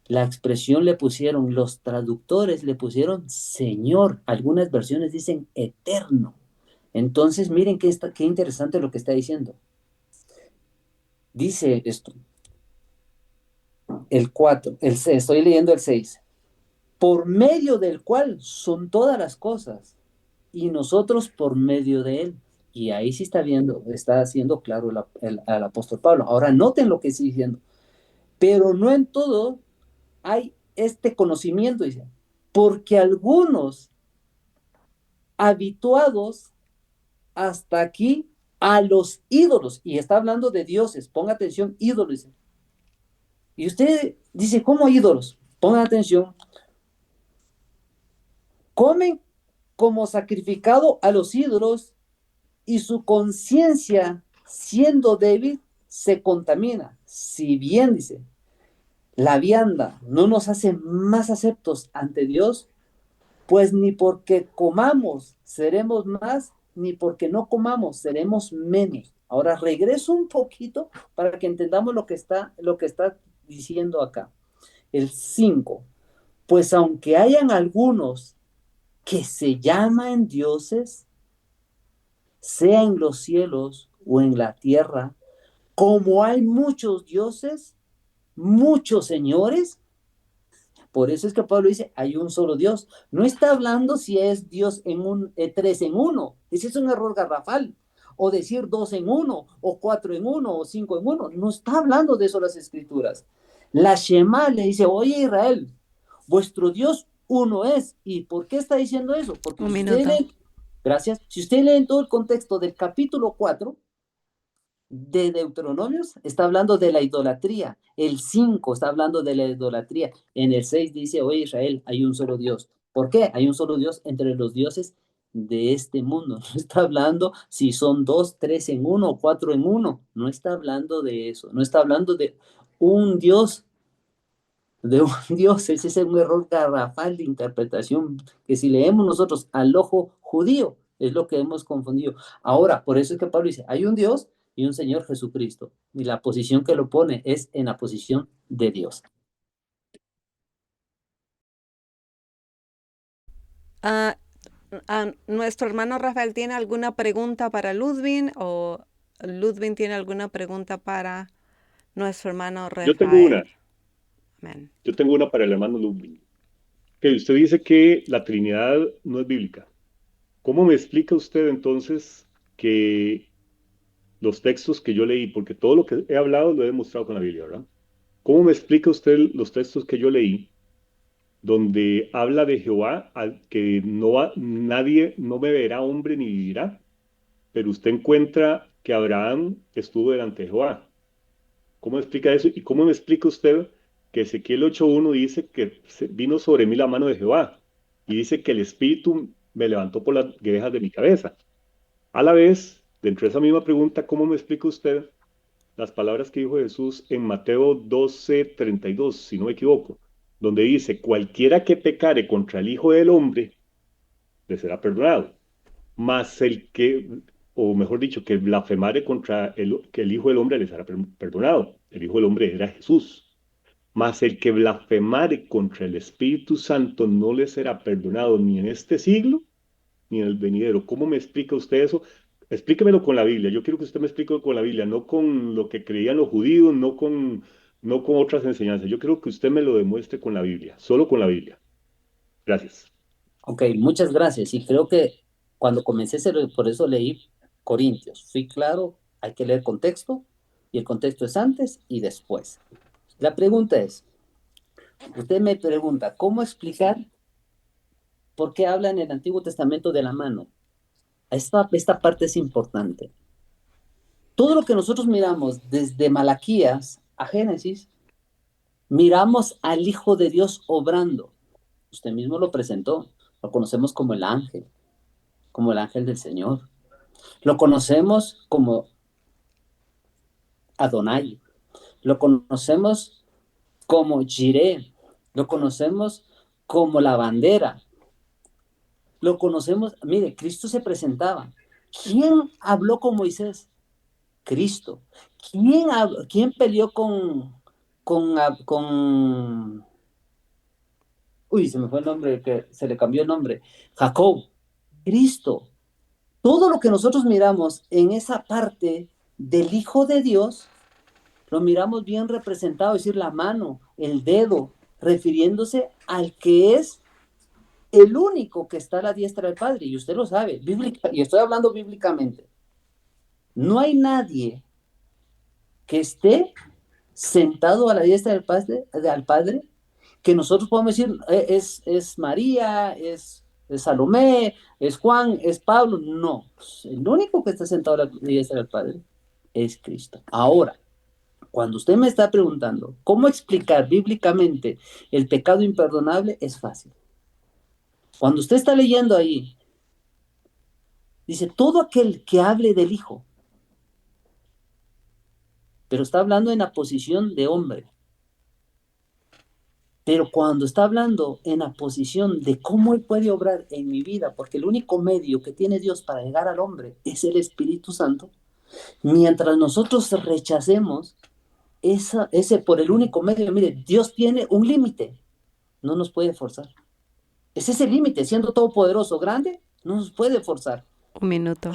S3: la expresión le pusieron, los traductores le pusieron Señor, algunas versiones dicen eterno. Entonces, miren qué interesante lo que está diciendo. Dice esto, el 4, estoy leyendo el 6, por medio del cual son todas las cosas, y nosotros por medio de él. Y ahí sí está haciendo claro el apóstol Pablo. Ahora noten lo que sigue diciendo. Pero no en todo hay este conocimiento, dice, porque algunos habituados hasta aquí a los ídolos, y está hablando de dioses, ponga atención, ídolos, dice. Y usted dice, ¿cómo ídolos? Pongan atención, comen como sacrificado a los ídolos y su conciencia, siendo débil, se contamina. Si bien, dice, la vianda no nos hace más aceptos ante Dios, pues ni porque comamos seremos más, ni porque no comamos seremos menos. Ahora regreso un poquito para que entendamos lo que está diciendo acá. El 5. Pues aunque hayan algunos que se llaman dioses, sea en los cielos o en la tierra, como hay muchos dioses, muchos señores, por eso es que Pablo dice, hay un solo Dios. No está hablando si es Dios tres en uno. Ese es un error garrafal. O decir dos en uno, o cuatro en uno, o cinco en uno. No está hablando de eso las escrituras. La Shema le dice, oye Israel, vuestro Dios uno es. ¿Y por qué está diciendo eso? Porque
S1: Un
S3: si usted
S1: minuto.
S3: lee, gracias, si usted lee en todo el contexto del capítulo 4 de Deuteronomios, está hablando de la idolatría. El 5 está hablando de la idolatría. En el 6 dice, oye Israel, hay un solo Dios. ¿Por qué? Hay un solo Dios entre los dioses de este mundo. No está hablando si son dos, tres en uno o cuatro en uno. No está hablando de eso. No está hablando un Dios, de un Dios. Ese es un error garrafal de interpretación que si leemos nosotros al ojo judío, es lo que hemos confundido. Ahora, por eso es que Pablo dice, hay un Dios y un Señor Jesucristo. Y la posición que lo pone es en la posición de Dios.
S1: Ah, ¿nuestro hermano Rafael tiene alguna pregunta para Ludwig o Ludwig tiene alguna pregunta para nuestro hermano
S2: Yo tengo una,
S1: Rafael? Amén.
S2: yo tengo una para el hermano Ludwig. Que usted dice que la Trinidad no es bíblica. ¿Cómo me explica usted entonces que los textos que yo leí, porque todo lo que he hablado lo he demostrado con la Biblia, ¿verdad? ¿Cómo me explica usted los textos que yo leí donde habla de Jehová, al que nadie no me verá hombre ni vivirá, pero usted encuentra que Abraham estuvo delante de Jehová? ¿Cómo explica eso? ¿Y cómo me explica usted que Ezequiel 8:1 dice que vino sobre mí la mano de Jehová y dice que el Espíritu me levantó por las guedejas de mi cabeza? A la vez, dentro de esa misma pregunta, ¿cómo me explica usted las palabras que dijo Jesús en Mateo 12:32, si no me equivoco, donde dice, cualquiera que pecare contra el Hijo del Hombre, le será perdonado, mas el que, o mejor dicho, que blasfemare contra que el Hijo del Hombre le será perdonado? El Hijo del Hombre era Jesús. Mas el que blasfemare contra el Espíritu Santo no le será perdonado ni en este siglo ni en el venidero. ¿Cómo me explica usted eso? Explíquemelo con la Biblia. Yo quiero que usted me explique con la Biblia, no con lo que creían los judíos, no con otras enseñanzas. Yo quiero que usted me lo demuestre con la Biblia, solo con la Biblia. Gracias.
S3: Ok, muchas gracias. Y creo que cuando comencé, por eso leí Corintios. Fui claro, hay que leer contexto, y el contexto es antes y después. La pregunta es, usted me pregunta, ¿cómo explicar ¿Por qué habla en el Antiguo Testamento de la mano? Esta parte es importante. Todo lo que nosotros miramos desde Malaquías a Génesis, miramos al Hijo de Dios obrando. Usted mismo lo presentó. Lo conocemos como el ángel del Señor. Lo conocemos como Adonai. Lo conocemos como Jireh. Lo conocemos como la bandera. Lo conocemos, mire, Cristo se presentaba. ¿Quién habló con Moisés? Cristo. ¿Quién peleó con, uy, se me fue el nombre, que se le cambió el nombre, Jacob? Cristo. Todo lo que nosotros miramos en esa parte del Hijo de Dios, lo miramos bien representado, es decir, la mano, el dedo, refiriéndose al que es el único que está a la diestra del Padre, y usted lo sabe, y estoy hablando bíblicamente. No hay nadie que esté sentado a la diestra al Padre, que nosotros podemos decir, es María, es Salomé, es Juan, es Pablo. No, el único que está sentado a la diestra del Padre es Cristo. Ahora, cuando usted me está preguntando cómo explicar bíblicamente el pecado imperdonable, es fácil. Cuando usted está leyendo ahí, dice, todo aquel que hable del Hijo, pero está hablando en la posición de hombre. Pero cuando está hablando en la posición de cómo Él puede obrar en mi vida, porque el único medio que tiene Dios para llegar al hombre es el Espíritu Santo, mientras nosotros rechacemos ese por el único medio, mire, Dios tiene un límite, no nos puede forzar. Es ese límite, siendo todopoderoso, grande, no nos puede forzar.
S1: Un minuto.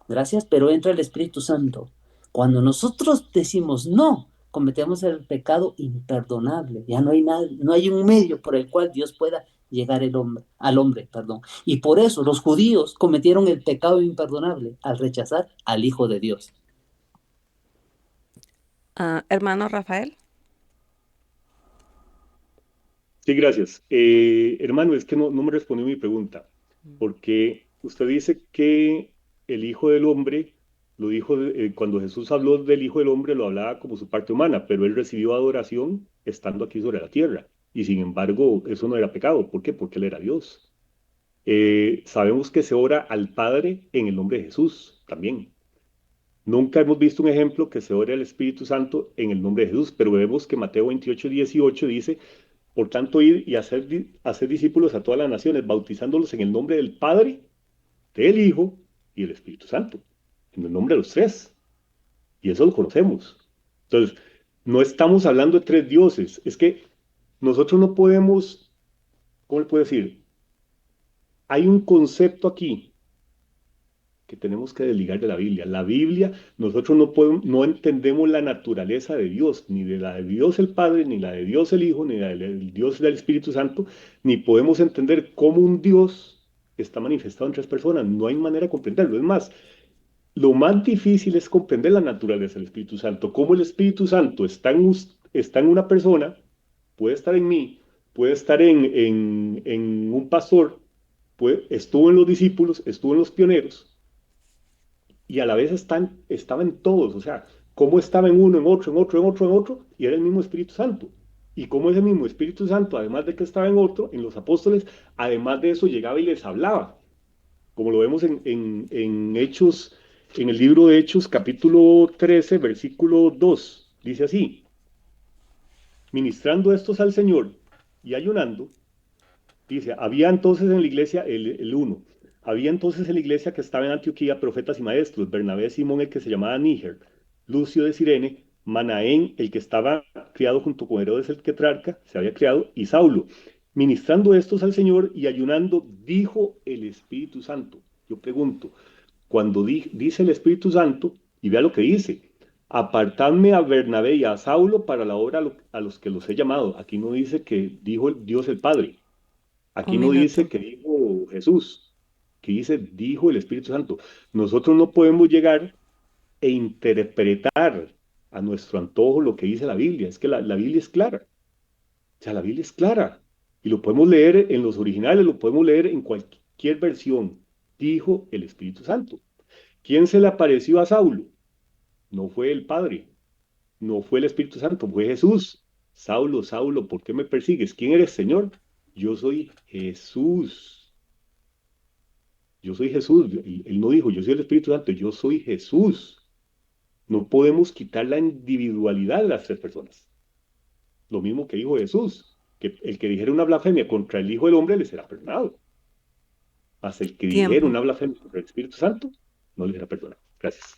S3: Gracias, pero entra el Espíritu Santo. Cuando nosotros decimos no, cometemos el pecado imperdonable. Ya no hay nada, no hay un medio por el cual Dios pueda llegar al hombre, perdón. Y por eso los judíos cometieron el pecado imperdonable al rechazar al Hijo de Dios.
S1: Hermano Rafael.
S2: Sí, gracias. Hermano, es que no me respondió mi pregunta, porque usted dice que el Hijo del Hombre lo dijo, cuando Jesús habló del Hijo del Hombre, lo hablaba como su parte humana, pero él recibió adoración estando aquí sobre la tierra. Y sin embargo, eso no era pecado. ¿Por qué? Porque él era Dios. Sabemos que se ora al Padre en el nombre de Jesús también. Nunca hemos visto un ejemplo que se ore al Espíritu Santo en el nombre de Jesús, pero vemos que Mateo 28:18 dice: por tanto, ir y hacer discípulos a todas las naciones, bautizándolos en el nombre del Padre, del Hijo y del Espíritu Santo, en el nombre de los tres. Y eso lo conocemos. Entonces, no estamos hablando de tres dioses. Es que nosotros no podemos, ¿cómo le puedo decir? Hay un concepto aquí que tenemos que desligar de la Biblia. La Biblia, nosotros no entendemos la naturaleza de Dios, ni de la de Dios el Padre, ni la de Dios el Hijo, ni la del Dios del Espíritu Santo, ni podemos entender cómo un Dios está manifestado en tres personas. No hay manera de comprenderlo. Es más, lo más difícil es comprender la naturaleza del Espíritu Santo. Cómo el Espíritu Santo está en una persona, puede estar en mí, puede estar en un pastor, estuvo en los discípulos, estuvo en los pioneros, y a la vez estaba en todos, o sea, cómo estaba en uno, en otro, en otro, en otro, en otro, y era el mismo Espíritu Santo. Y cómo ese mismo Espíritu Santo, además de que estaba en otro, en los apóstoles, además de eso llegaba y les hablaba, como lo vemos en Hechos, en el libro de Hechos, capítulo 13, versículo 2, dice así: ministrando estos al Señor y ayunando. Dice, había entonces en la iglesia, el 1, había entonces en la iglesia que estaba en Antioquía profetas y maestros: Bernabé, Simón, el que se llamaba Níger, Lucio de Cirene, Manaén, el que estaba criado junto con Herodes el Tetrarca, se había criado, y Saulo. Ministrando estos al Señor y ayunando, dijo el Espíritu Santo. Yo pregunto, cuando dice el Espíritu Santo, y vea lo que dice: apartadme a Bernabé y a Saulo para la obra a los que los he llamado. Aquí no dice que dijo Dios el Padre. Aquí
S1: Un
S2: no dice
S1: minuto.
S2: que dijo Jesús, que dijo el Espíritu Santo. Nosotros no podemos llegar e interpretar a nuestro antojo lo que dice la Biblia. Es que la Biblia es clara. O sea, la Biblia es clara. Y lo podemos leer en los originales, lo podemos leer en cualquier versión. Dijo el Espíritu Santo. ¿Quién se le apareció a Saulo? No fue el Padre, no fue el Espíritu Santo, fue Jesús. Saulo, Saulo, ¿por qué me persigues? ¿Quién eres, Señor? Yo soy Jesús. Yo soy Jesús. Él no dijo, yo soy el Espíritu Santo, yo soy Jesús. No podemos quitar la individualidad de las tres personas. Lo mismo que dijo Jesús, que el que dijera una blasfemia contra el Hijo del Hombre le será perdonado. Mas el que dijera
S1: Tiempo.
S2: una blasfemia contra el Espíritu Santo no le será perdonado. Gracias.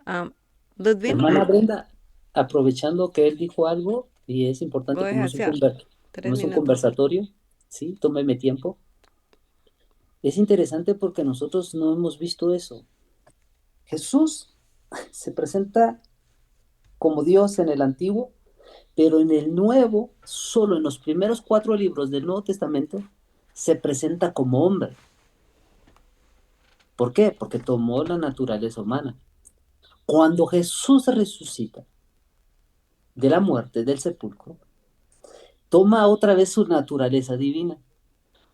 S1: Um, Ludwig,
S3: Hermana Brenda, aprovechando que él dijo algo, y es importante
S1: puedes
S3: como
S1: hacer
S3: como
S1: tres
S3: es un
S1: minutos.
S3: conversatorio, ¿sí? Tómeme tiempo. Es interesante porque nosotros no hemos visto eso. Jesús se presenta como Dios en el Antiguo, pero en el Nuevo, solo en los primeros 4 libros del Nuevo Testamento, se presenta como hombre. ¿Por qué? Porque tomó la naturaleza humana. Cuando Jesús resucita de la muerte, del sepulcro, toma otra vez su naturaleza divina.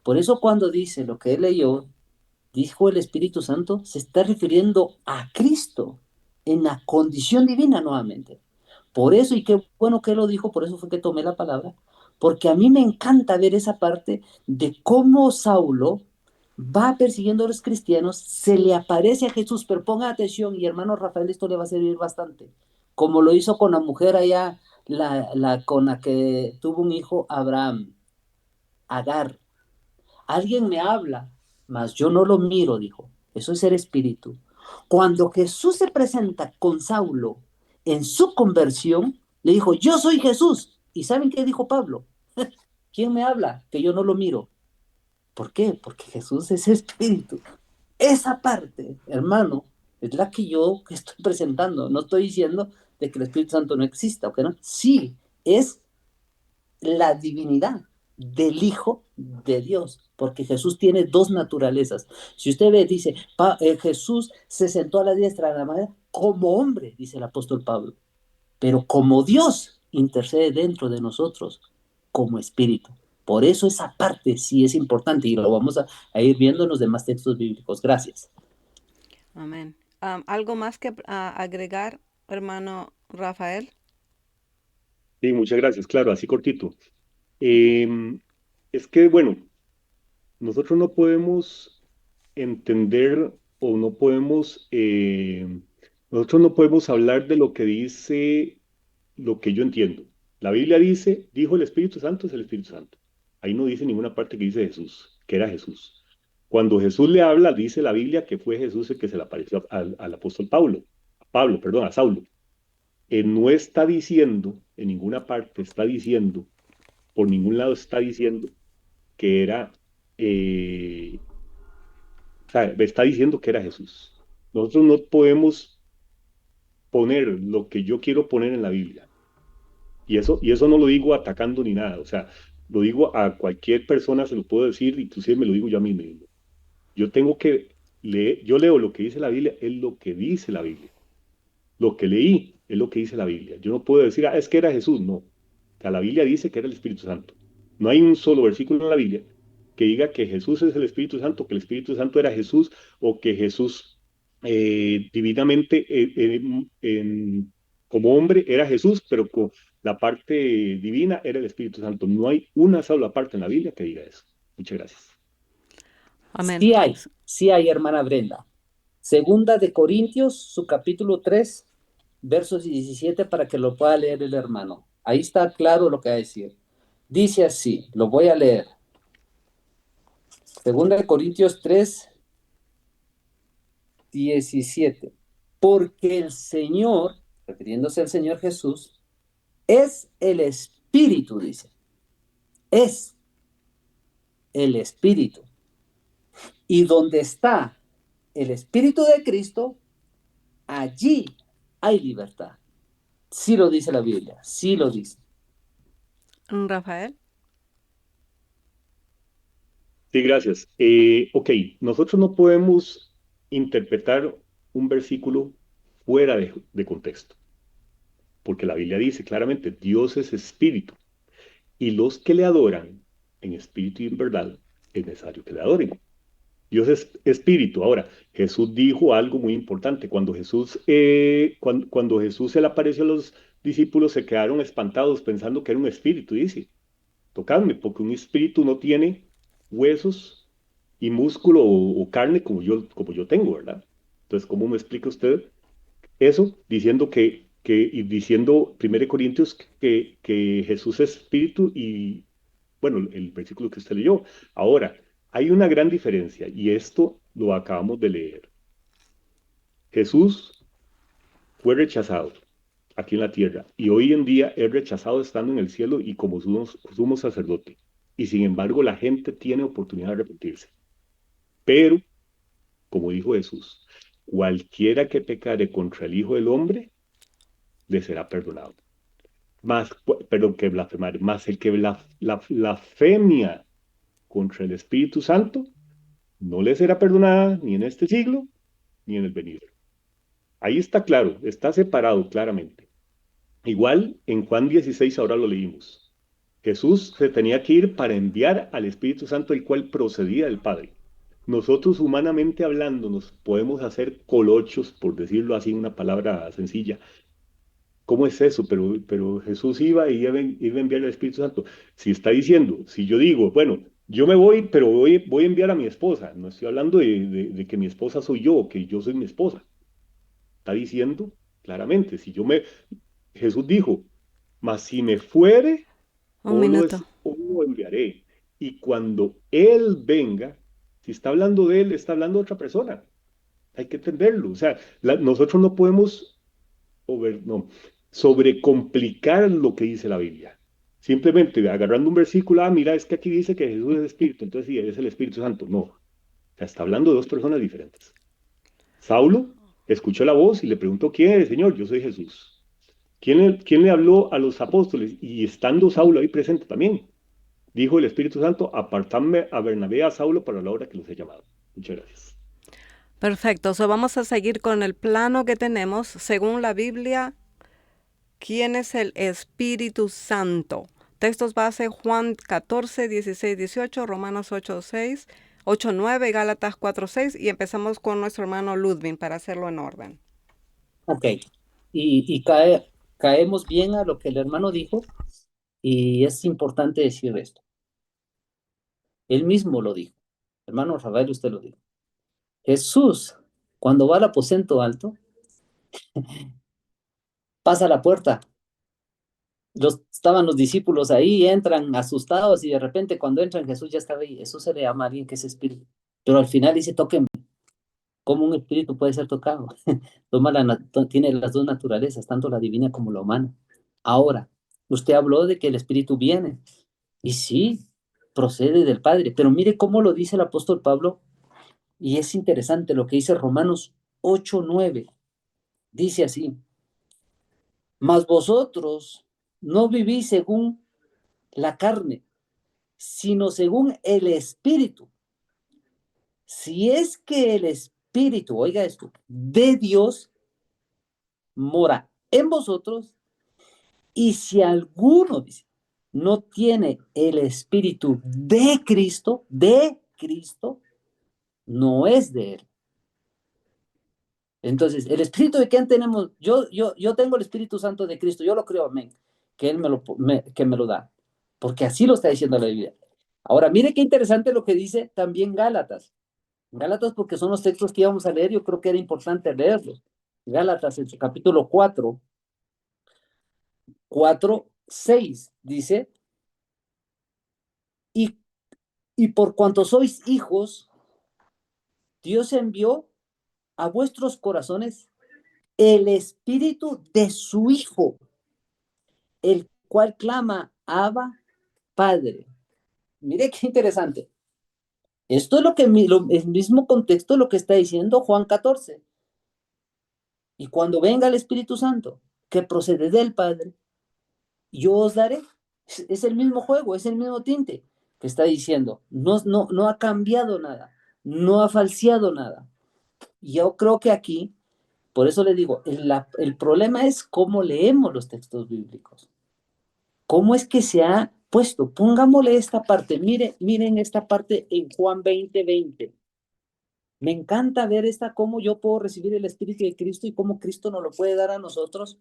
S3: Por eso cuando dice lo que él leyó, dijo el Espíritu Santo, se está refiriendo a Cristo en la condición divina nuevamente. Por eso, y qué bueno que él lo dijo, por eso fue que tomé la palabra, porque a mí me encanta ver esa parte de cómo Saulo va persiguiendo a los cristianos, se le aparece a Jesús, pero ponga atención, y hermano Rafael, esto le va a servir bastante, como lo hizo con la mujer allá, con la que tuvo un hijo Abraham, Agar. Alguien me habla, mas yo no lo miro, dijo. Eso es el espíritu. Cuando Jesús se presenta con Saulo en su conversión, le dijo, yo soy Jesús. ¿Y saben qué dijo Pablo? ¿Quién me habla? Que yo no lo miro. ¿Por qué? Porque Jesús es espíritu. Esa parte, hermano, es la que yo estoy presentando. No estoy diciendo de que el Espíritu Santo no exista, ¿o que no? Sí, es la divinidad del Hijo de Dios, porque Jesús tiene dos naturalezas. Si usted ve, dice, Jesús se sentó a la diestra de la madre como hombre, dice el apóstol Pablo, pero como Dios intercede dentro de nosotros como espíritu. Por eso esa parte sí es importante y lo vamos a ir viendo en los demás textos bíblicos. Gracias.
S1: Amén. ¿Algo más que agregar, hermano Rafael?
S2: Sí, muchas gracias. Claro, así cortito. Eh, es que, bueno, nosotros no podemos entender o no podemos, nosotros no podemos hablar de lo que dice, lo que yo entiendo. La Biblia dice, dijo el Espíritu Santo, es el Espíritu Santo. Ahí no dice ninguna parte que dice Jesús, que era Jesús. Cuando Jesús le habla, dice la Biblia que fue Jesús el que se le apareció al apóstol Pablo, perdón, a Saulo. Él no está diciendo, en ninguna parte está diciendo, por ningún lado está diciendo que era, o sea, está diciendo que era Jesús. Nosotros no podemos poner lo que yo quiero poner en la Biblia. Y eso no lo digo atacando ni nada. O sea, lo digo a cualquier persona, se lo puedo decir, inclusive me lo digo yo a mí mismo. Yo tengo que leer, yo leo lo que dice la Biblia, es lo que dice la Biblia. Lo que leí es lo que dice la Biblia. Yo no puedo decir, es que era Jesús. No. O sea, la Biblia dice que era el Espíritu Santo. No hay un solo versículo en la Biblia que diga que Jesús es el Espíritu Santo, que el Espíritu Santo era Jesús o que Jesús divinamente como hombre era Jesús, pero con la parte divina era el Espíritu Santo. No hay una sola parte en la Biblia que diga eso. Muchas gracias.
S1: Amén.
S3: Sí hay, hermana Brenda. Segunda de Corintios, su capítulo 3, versos 17, para que lo pueda leer el hermano. Ahí está claro lo que va a decir. Dice así, lo voy a leer. Segunda de Corintios 3, 17. Porque el Señor, refiriéndose al Señor Jesús, es el Espíritu, dice. Es el Espíritu. Y donde está el Espíritu de Cristo, allí hay libertad. Sí lo dice la Biblia, sí lo dice.
S1: Rafael.
S2: Sí, gracias. Ok, nosotros no podemos interpretar un versículo fuera de contexto, porque la Biblia dice claramente, Dios es espíritu, y los que le adoran en espíritu y en verdad, es necesario que le adoren. Dios es espíritu. Ahora, Jesús dijo algo muy importante. Cuando Jesús se le apareció a los discípulos, se quedaron espantados pensando que era un espíritu, dice. Tocadme, porque un espíritu no tiene huesos y músculo o carne como yo tengo, ¿verdad? Entonces, ¿cómo me explica usted eso? Diciendo y diciendo 1 Corintios que Jesús es espíritu y, bueno, el versículo que usted leyó. Ahora, hay una gran diferencia y esto lo acabamos de leer. Jesús fue rechazado aquí en la tierra y hoy en día es rechazado estando en el cielo y como sumo sacerdote. Y sin embargo, la gente tiene oportunidad de arrepentirse. Pero, como dijo Jesús, cualquiera que pecare contra el Hijo del Hombre, le será perdonado. Perdón, que blasfemar, más el que blasfemia contra el Espíritu Santo, no le será perdonada ni en este siglo ni en el venidero. Ahí está claro, está separado claramente. Igual en Juan 16 ahora lo leímos. Jesús se tenía que ir para enviar al Espíritu Santo, el cual procedía del Padre. Nosotros humanamente hablando nos podemos hacer colochos, por decirlo así, una palabra sencilla. ¿Cómo es eso? Pero Jesús iba y iba a enviar al Espíritu Santo. Si está diciendo, si yo digo, bueno, yo me voy, pero voy a enviar a mi esposa. No estoy hablando de que mi esposa soy yo, que yo soy mi esposa. Está diciendo claramente, Jesús dijo, mas si me fuere,
S1: Un minuto.
S2: os lo enviaré. Y cuando Él venga, si está hablando de Él, está hablando de otra persona. Hay que entenderlo. O sea, nosotros no podemos no, sobrecomplicar lo que dice la Biblia. Simplemente agarrando un versículo, mira, es que aquí dice que Jesús es Espíritu, entonces sí, es el Espíritu Santo. No, o sea, está hablando de dos personas diferentes. Saulo escuchó la voz y le preguntó, ¿quién eres, Señor? Yo soy Jesús. ¿Quién le habló a los apóstoles? Y estando Saulo ahí presente también, dijo el Espíritu Santo, apartadme a Bernabé y a Saulo para la hora que los he llamado. Muchas gracias.
S1: Perfecto. So vamos a seguir con el plano que tenemos. Según la Biblia, ¿quién es el Espíritu Santo? Textos base Juan 14, 16, 18, Romanos 8, 6, 8, 9, Gálatas 4, 6 y empezamos con nuestro hermano Ludwig para hacerlo en orden.
S3: Ok, y caemos bien a lo que el hermano dijo, y es importante decir esto. Él mismo lo dijo. Hermano Rafael, usted lo dijo. Jesús, cuando va al aposento alto, pasa a la puerta. Estaban los discípulos ahí, entran asustados y de repente cuando entran Jesús ya estaba ahí. Eso se le llama a alguien que es espíritu. Pero al final dice, tóquenme. ¿Cómo un espíritu puede ser tocado? Tiene las dos naturalezas, tanto la divina como la humana. Ahora, usted habló de que el espíritu viene. Y sí, procede del Padre. Pero mire cómo lo dice el apóstol Pablo. Y es interesante lo que dice Romanos 8:9. Dice así, mas vosotros no vivís según la carne, sino según el Espíritu. Si es que el Espíritu, oiga esto, de Dios mora en vosotros, y si alguno, dice, no tiene el Espíritu de Cristo, no es de él. Entonces, el Espíritu de quién tenemos, yo tengo el Espíritu Santo de Cristo, yo lo creo, amén, que Él que me lo da, porque así lo está diciendo la Biblia. Ahora, mire qué interesante lo que dice también Gálatas. Gálatas, porque son los textos que íbamos a leer, yo creo que era importante leerlos. Gálatas, en su capítulo 4:6, dice, y por cuanto sois hijos, Dios envió a vuestros corazones el espíritu de su Hijo, el cual clama, Abba, Padre. Mire qué interesante. Esto es el mismo contexto lo que está diciendo Juan 14. Y cuando venga el Espíritu Santo, que procede del Padre, yo os daré. Es el mismo juego, es el mismo tinte que está diciendo. No ha cambiado nada, no ha falseado nada. Yo creo que aquí, por eso le digo, el problema es cómo leemos los textos bíblicos. ¿Cómo es que se ha puesto. Pongámosle esta parte. Miren esta parte en Juan 20:20. Me encanta ver cómo yo puedo recibir el Espíritu de Cristo y cómo Cristo nos lo puede dar a nosotros.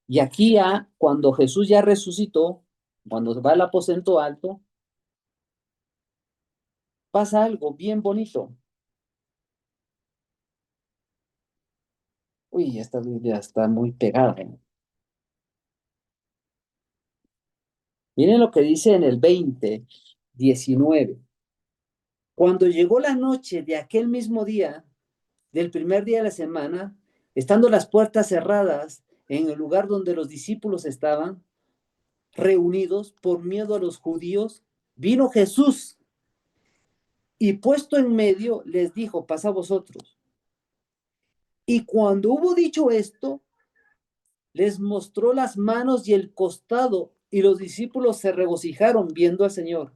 S3: Y aquí ya, cuando Jesús ya resucitó, cuando va al aposento alto, pasa algo bien bonito. Uy, esta Biblia está muy pegada. Miren lo que dice en el 20:19. Cuando llegó la noche de aquel mismo día, del primer día de la semana, estando las puertas cerradas en el lugar donde los discípulos estaban reunidos por miedo a los judíos, vino Jesús y puesto en medio les dijo, pasa vosotros. Y cuando hubo dicho esto, les mostró las manos y el costado, y los discípulos se regocijaron viendo al Señor.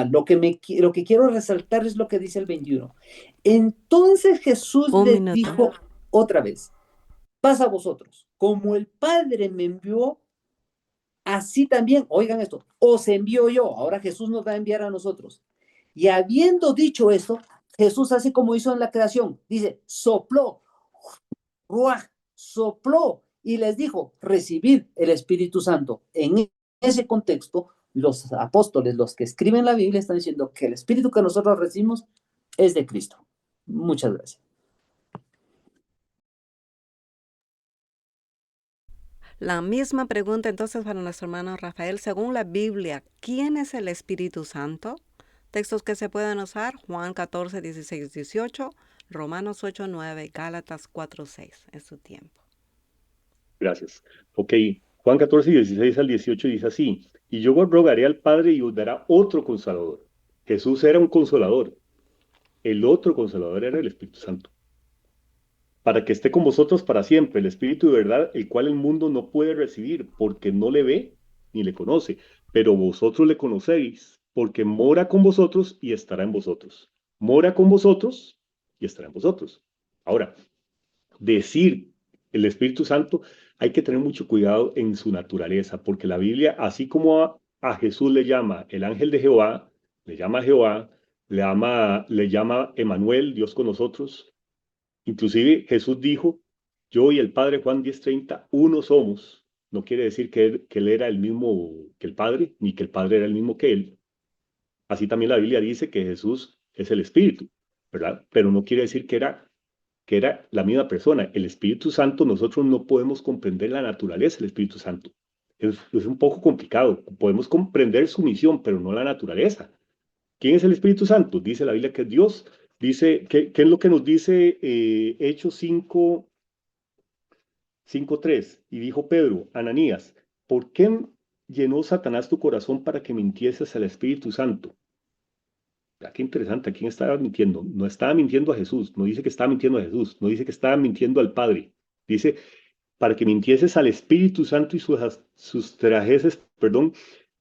S3: Lo que quiero resaltar es lo que dice el 21. Entonces Jesús
S1: Un
S3: les
S1: minuto.
S3: dijo otra vez, pasa a vosotros, como el Padre me envió, así también, oigan esto, os envío yo. Ahora Jesús nos va a enviar a nosotros. Y habiendo dicho esto, Jesús hace como hizo en la creación, dice, sopló, ruaj, sopló, y les dijo, recibid el Espíritu Santo. En ese contexto, los apóstoles, los que escriben la Biblia, están diciendo que el Espíritu que nosotros recibimos es de Cristo. Muchas gracias.
S1: La misma pregunta entonces para nuestro hermano Rafael. Según la Biblia, ¿quién es el Espíritu Santo? Textos que se pueden usar, Juan 14, 16, 18, Romanos 8, 9, Gálatas 4, 6. Es su tiempo.
S2: Gracias. Ok, Juan 14, 16 al 18 dice así, y yo rogaré al Padre y os dará otro consolador. Jesús era un consolador. El otro consolador era el Espíritu Santo, para que esté con vosotros para siempre, el Espíritu de verdad, el cual el mundo no puede recibir, porque no le ve ni le conoce, pero vosotros le conocéis, porque mora con vosotros y estará en vosotros. Mora con vosotros y estará en vosotros. Ahora, decir el Espíritu Santo, hay que tener mucho cuidado en su naturaleza, porque la Biblia, así como a Jesús le llama el ángel de Jehová, le llama Jehová, le llama Emanuel, Dios con nosotros. Inclusive Jesús dijo, yo y el Padre, Juan 10:30, uno somos. No quiere decir que él era el mismo que el Padre, ni que el Padre era el mismo que él. Así también la Biblia dice que Jesús es el Espíritu, ¿verdad? Pero no quiere decir que era la misma persona. El Espíritu Santo, nosotros no podemos comprender la naturaleza del Espíritu Santo. Es un poco complicado. Podemos comprender su misión, pero no la naturaleza. ¿Quién es el Espíritu Santo? Dice la Biblia que es Dios. Dice, ¿qué es lo que nos dice Hechos 5:3? Y dijo Pedro, Ananías, ¿por qué llenó Satanás tu corazón para que mintieses al Espíritu Santo? Ya, qué interesante, ¿a quién estaba mintiendo? No estaba mintiendo a Jesús, no dice que estaba mintiendo a Jesús, no dice que estaba mintiendo al Padre. Dice, para que mintieses al Espíritu Santo y sustrajeses, perdón,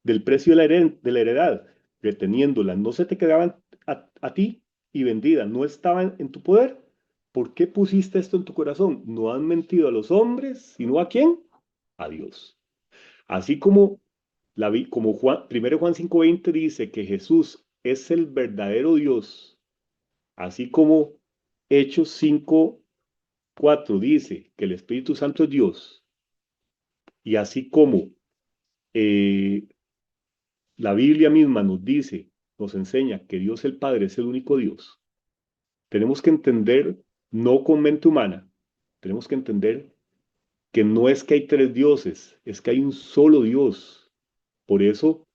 S2: del precio de la heredad, reteniéndola. No se te quedaban a ti y vendida, no estaban en tu poder. ¿Por qué pusiste esto en tu corazón? No han mentido a los hombres, sino a quién? A Dios. Así como, como Juan, 1 Juan 5:20 dice que Jesús es el verdadero Dios, así como Hechos 5:4 dice que el Espíritu Santo es Dios, y así como eh, la Biblia misma nos dice, nos enseña que Dios el Padre es el único Dios, tenemos que entender, no con mente humana, tenemos que entender que no es que hay tres dioses, es que hay un solo Dios. Por eso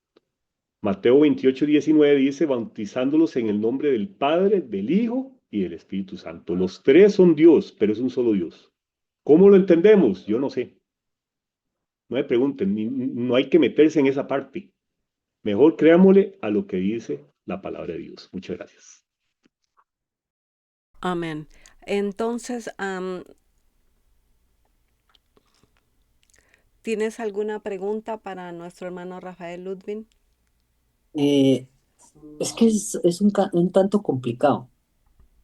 S2: Mateo 28:19 dice, bautizándolos en el nombre del Padre, del Hijo y del Espíritu Santo. Los tres son Dios, pero es un solo Dios. ¿Cómo lo entendemos? Yo no sé. No me pregunten, no hay que meterse en esa parte. Mejor creámosle a lo que dice la palabra de Dios. Muchas gracias.
S1: Amén. Entonces, ¿tienes alguna pregunta para nuestro hermano Rafael Ludwig?
S3: Es que es un tanto complicado,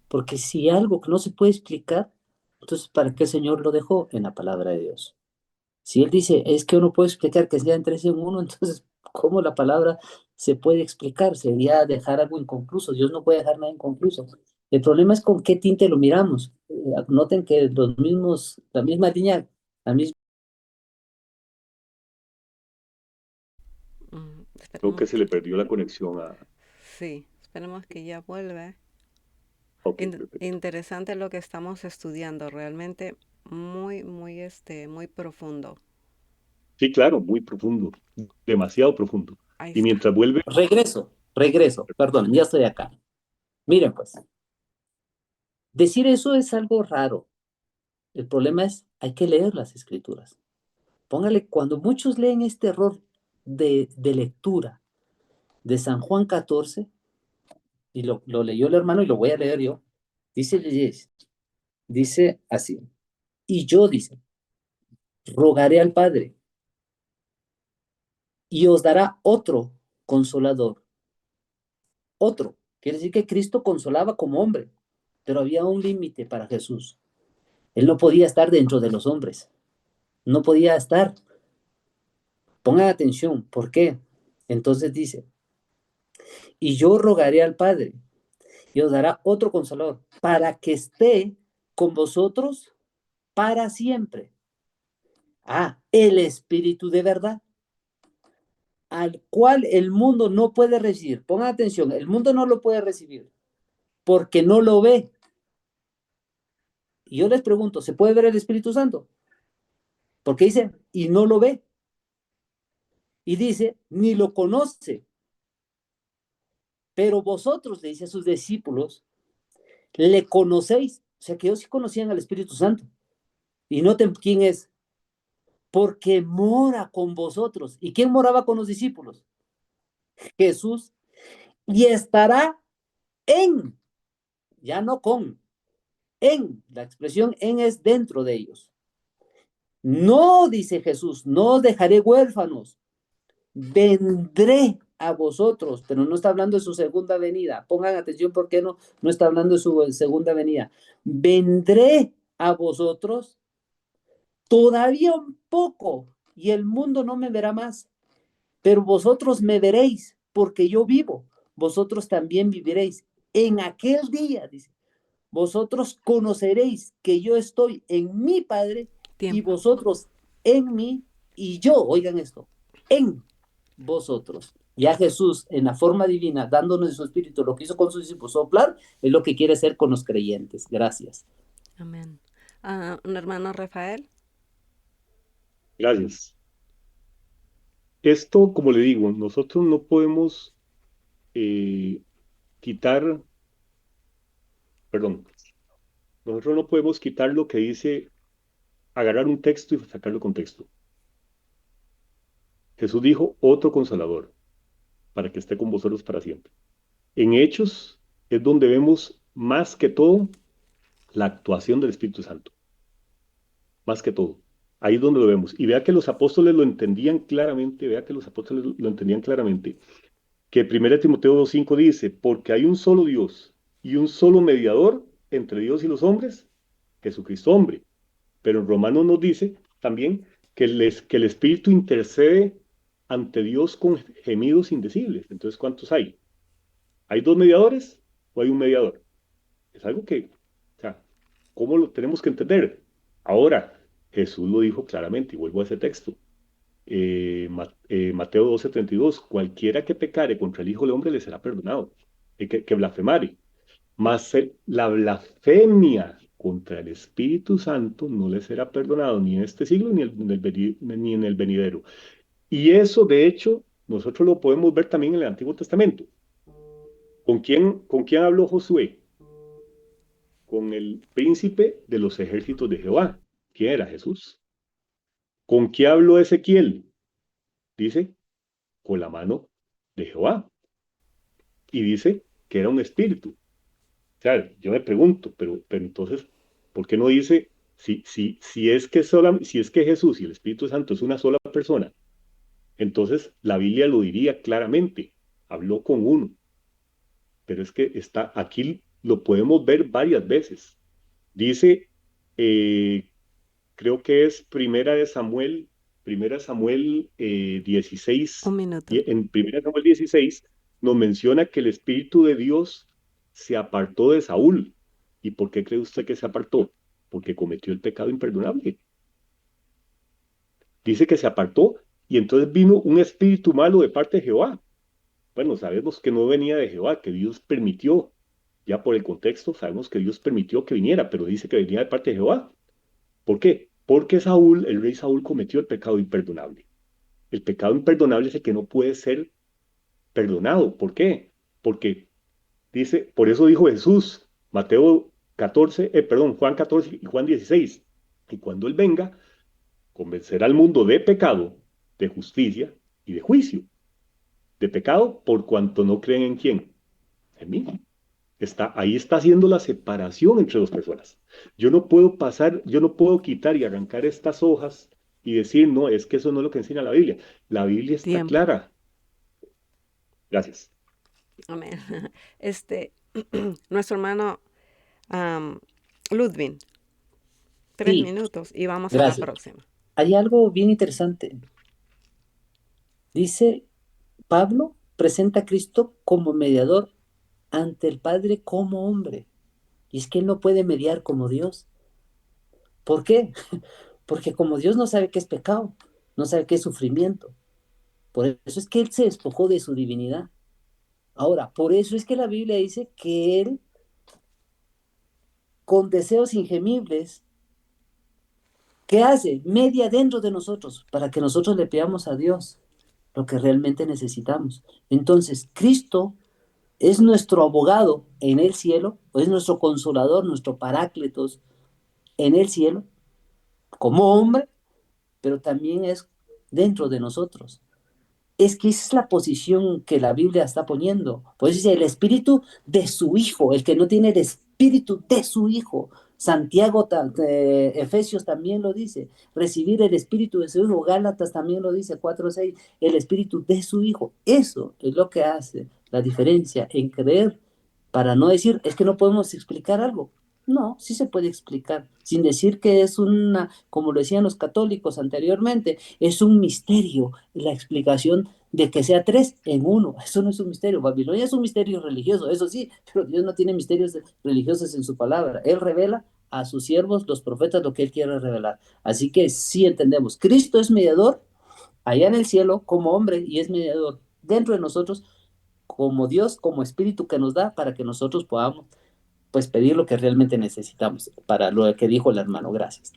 S3: porque si algo que no se puede explicar, entonces ¿para qué el Señor lo dejó en la palabra de Dios? Si Él dice, es que uno puede explicar que sean tres en uno, entonces ¿Cómo la palabra se puede explicar? Sería dejar algo inconcluso. Dios no puede dejar nada inconcluso. El problema es con qué tinte lo miramos. Noten que la misma línea, la misma.
S2: Creo que
S1: Esperemos
S2: se
S1: que,
S2: le perdió la conexión a...
S1: sí, esperemos que ya vuelva.
S2: Ok, perfecto.
S1: Interesante lo que estamos estudiando, realmente muy, muy, muy profundo.
S2: Sí, claro, muy profundo, demasiado profundo.
S1: Ahí
S2: Y
S1: está.
S2: mientras vuelve,
S3: Regreso, perdón, ya estoy acá. Miren, pues, decir eso es algo raro. El problema es, hay que leer las escrituras. Póngale, cuando muchos leen este error de lectura de San Juan 14, y lo leyó el hermano y lo voy a leer yo, dice así, y yo, dice, rogaré al Padre y os dará otro consolador. Otro. Quiere decir que Cristo consolaba como hombre, pero había un límite para Jesús. Él no podía estar dentro de los hombres. No podía estar. Pongan atención. ¿Por qué? Entonces dice, y yo rogaré al Padre y os dará otro consolador para que esté con vosotros para siempre. El Espíritu de verdad, al cual el mundo no puede recibir. Pongan atención, el mundo no lo puede recibir porque no lo ve. Y yo les pregunto, ¿se puede ver el Espíritu Santo? Porque dice, y no lo ve. Y dice, ni lo conoce. Pero vosotros, le dice a sus discípulos, le conocéis. O sea que ellos sí conocían al Espíritu Santo. Y noten quién es. Porque mora con vosotros. ¿Y quién moraba con los discípulos? Jesús. Y estará en, ya no con, en. La expresión en es dentro de ellos. No, dice Jesús, no os dejaré huérfanos. Vendré a vosotros, pero no está hablando de su segunda venida. Pongan atención porque no está hablando de su segunda venida. Vendré a vosotros todavía un poco y el mundo no me verá más, pero vosotros me veréis porque yo vivo. Vosotros también viviréis. En aquel día, dice, vosotros conoceréis que yo estoy en mi Padre y
S1: Tiempo.
S3: vosotros en mí y yo, oigan esto, en vosotros. Ya Jesús, en la forma divina, dándonos de su espíritu, lo que hizo con sus discípulos soplar, es lo que quiere hacer con los creyentes. Gracias.
S1: Amén. Un hermano Rafael.
S2: gracias. Esto, como le digo, nosotros no podemos eh, quitar, perdón, nosotros no podemos quitar lo que dice, agarrar un texto y sacarlo de contexto. Jesús dijo, otro consolador, para que esté con vosotros para siempre. En Hechos es donde vemos más que todo la actuación del Espíritu Santo, más que todo. Ahí es donde lo vemos. Y vea que los apóstoles lo entendían claramente, vea que los apóstoles lo entendían claramente, que 1 Timoteo 2:5 dice, porque hay un solo Dios y un solo mediador entre Dios y los hombres, Jesucristo hombre. Pero en Romanos nos dice también que el Espíritu intercede ante Dios con gemidos indecibles. Entonces, ¿cuántos hay? ¿Hay dos mediadores o hay un mediador? Es algo que, o sea, ¿cómo lo tenemos que entender? Ahora, Jesús lo dijo claramente, y vuelvo a ese texto. Mateo 12:32, cualquiera que pecare contra el Hijo del Hombre le será perdonado, que blasfemare. Mas la blasfemia contra el Espíritu Santo no le será perdonado ni en este siglo ni en el venidero. Y eso, de hecho, nosotros lo podemos ver también en el Antiguo Testamento. ¿Con quién habló Josué? Con el príncipe de los ejércitos de Jehová. ¿Quién era? Jesús. ¿Con quién habló Ezequiel? Dice, con la mano de Jehová. Y dice que era un espíritu. O sea, yo me pregunto, pero entonces, ¿por qué no dice, si es que Jesús y el Espíritu Santo es una sola persona, entonces la Biblia lo diría claramente, habló con uno, pero es que está aquí, lo podemos ver varias veces. Dice, eh, creo que es 1 Samuel 16,
S1: Un minuto.
S2: y en 1 Samuel 16 nos menciona que el Espíritu de Dios se apartó de Saúl. ¿Y por qué cree usted que se apartó? Porque cometió el pecado imperdonable. Dice que se apartó y entonces vino un espíritu malo de parte de Jehová. Bueno, sabemos que no venía de Jehová, que Dios permitió. Ya por el contexto sabemos que Dios permitió que viniera, pero dice que venía de parte de Jehová. ¿Por qué? Porque Saúl, el rey Saúl, cometió el pecado imperdonable. El pecado imperdonable es el que no puede ser perdonado. ¿Por qué? Porque dice, por eso dijo Jesús, Mateo 14, perdón, Juan 14 y Juan 16, y cuando Él venga, convencerá al mundo de pecado, de justicia y de juicio. De pecado por cuanto no creen en quién, en mí. Ahí está haciendo la separación entre dos personas. Yo no puedo pasar, yo no puedo quitar y arrancar estas hojas y decir, no, es que eso no es lo que enseña la Biblia. La Biblia está
S1: Tiempo.
S2: clara. Gracias.
S1: Amén. Este, nuestro hermano Ludwig, tres
S3: Sí,
S1: minutos y vamos a la
S3: gracias.
S1: próxima.
S3: Hay algo bien interesante. Dice, Pablo presenta a Cristo como mediador ante el Padre como hombre. Y es que él no puede mediar como Dios. ¿Por qué? Porque como Dios no sabe qué es pecado, no sabe qué es sufrimiento. Por eso es que él se despojó de su divinidad. Ahora, por eso es que la Biblia dice que él, con deseos ingemibles, ¿qué hace? Media dentro de nosotros para que nosotros le pidamos a Dios lo que realmente necesitamos. Entonces, Cristo es nuestro abogado en el cielo, o es nuestro consolador, nuestro parácletos en el cielo, como hombre, pero también es dentro de nosotros. Es que esa es la posición que la Biblia está poniendo. Pues dice el espíritu de su hijo, el que no tiene el espíritu de su hijo. Santiago, Efesios también lo dice, recibir el espíritu de su hijo. Gálatas también lo dice, 4:6, el espíritu de su hijo. Eso es lo que hace la diferencia en creer, para no decir, es que no podemos explicar algo. No, sí se puede explicar, sin decir que es una, como lo decían los católicos anteriormente, es un misterio la explicación de que sea tres en uno. Eso no es un misterio. Babilonia es un misterio religioso, eso sí, pero Dios no tiene misterios religiosos en su palabra. Él revela a sus siervos, los profetas, lo que Él quiere revelar. Así que sí entendemos, Cristo es mediador allá en el cielo como hombre y es mediador dentro de nosotros como Dios, como espíritu que nos da para que nosotros podamos pues pedir lo que realmente necesitamos para lo que dijo el hermano. Gracias.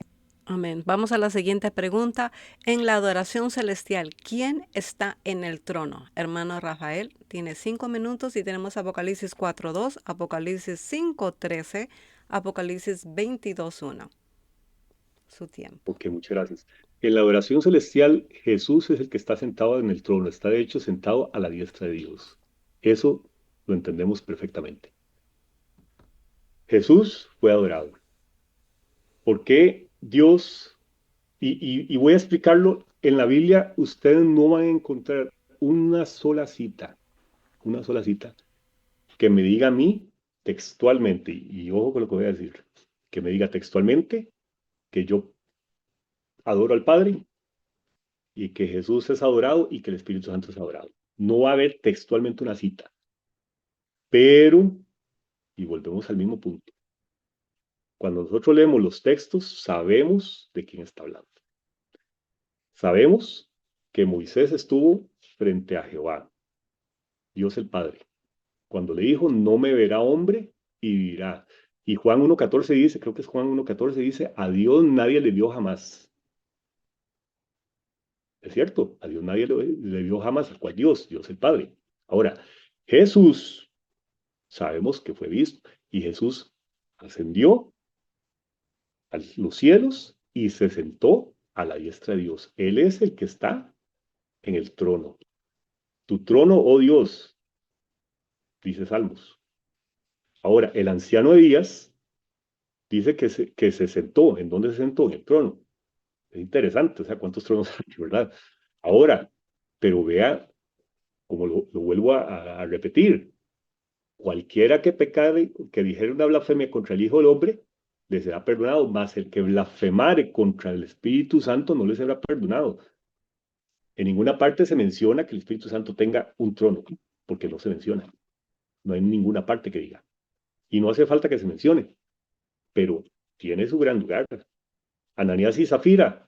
S1: Amén. Vamos a la siguiente pregunta. En la adoración celestial, ¿quién está en el trono? Hermano Rafael, tiene 5 minutos y tenemos Apocalipsis 4:2, Apocalipsis 5:13, Apocalipsis 22:1. Su tiempo.
S2: Ok, muchas gracias. En la adoración celestial, Jesús es el que está sentado en el trono, está de hecho sentado a la diestra de Dios. Eso lo entendemos perfectamente. Jesús fue adorado. ¿Por qué Dios? Y voy a explicarlo. En la Biblia ustedes no van a encontrar una sola cita que me diga a mí textualmente, y ojo con lo que voy a decir, que me diga textualmente que yo adoro al Padre y que Jesús es adorado y que el Espíritu Santo es adorado. No va a haber textualmente una cita, pero, y volvemos al mismo punto, cuando nosotros leemos los textos, sabemos de quién está hablando. Sabemos que Moisés estuvo frente a Jehová, Dios el Padre, cuando le dijo, no me verá hombre y vivirá. Y Juan 1.14 dice, creo que es Juan 1.14 dice, a Dios nadie le vio jamás. Es cierto, a Dios nadie le vio jamás, al cual Dios el Padre. Ahora, Jesús, sabemos que fue visto, y Jesús ascendió a los cielos y se sentó a la diestra de Dios. Él es el que está en el trono. Tu trono, oh Dios, dice Salmos. Ahora, el anciano de Días dice que se sentó. ¿En dónde se sentó? En el trono. Es interesante, o sea, cuántos tronos hay, ¿verdad? Ahora, pero vea, como lo vuelvo a repetir, cualquiera que pecare, que dijere una blasfemia contra el Hijo del Hombre, le será perdonado, mas el que blasfemare contra el Espíritu Santo no le será perdonado. En ninguna parte se menciona que el Espíritu Santo tenga un trono, porque no se menciona. No hay ninguna parte que diga. Y no hace falta que se mencione, pero tiene su gran lugar. Ananías y Zafira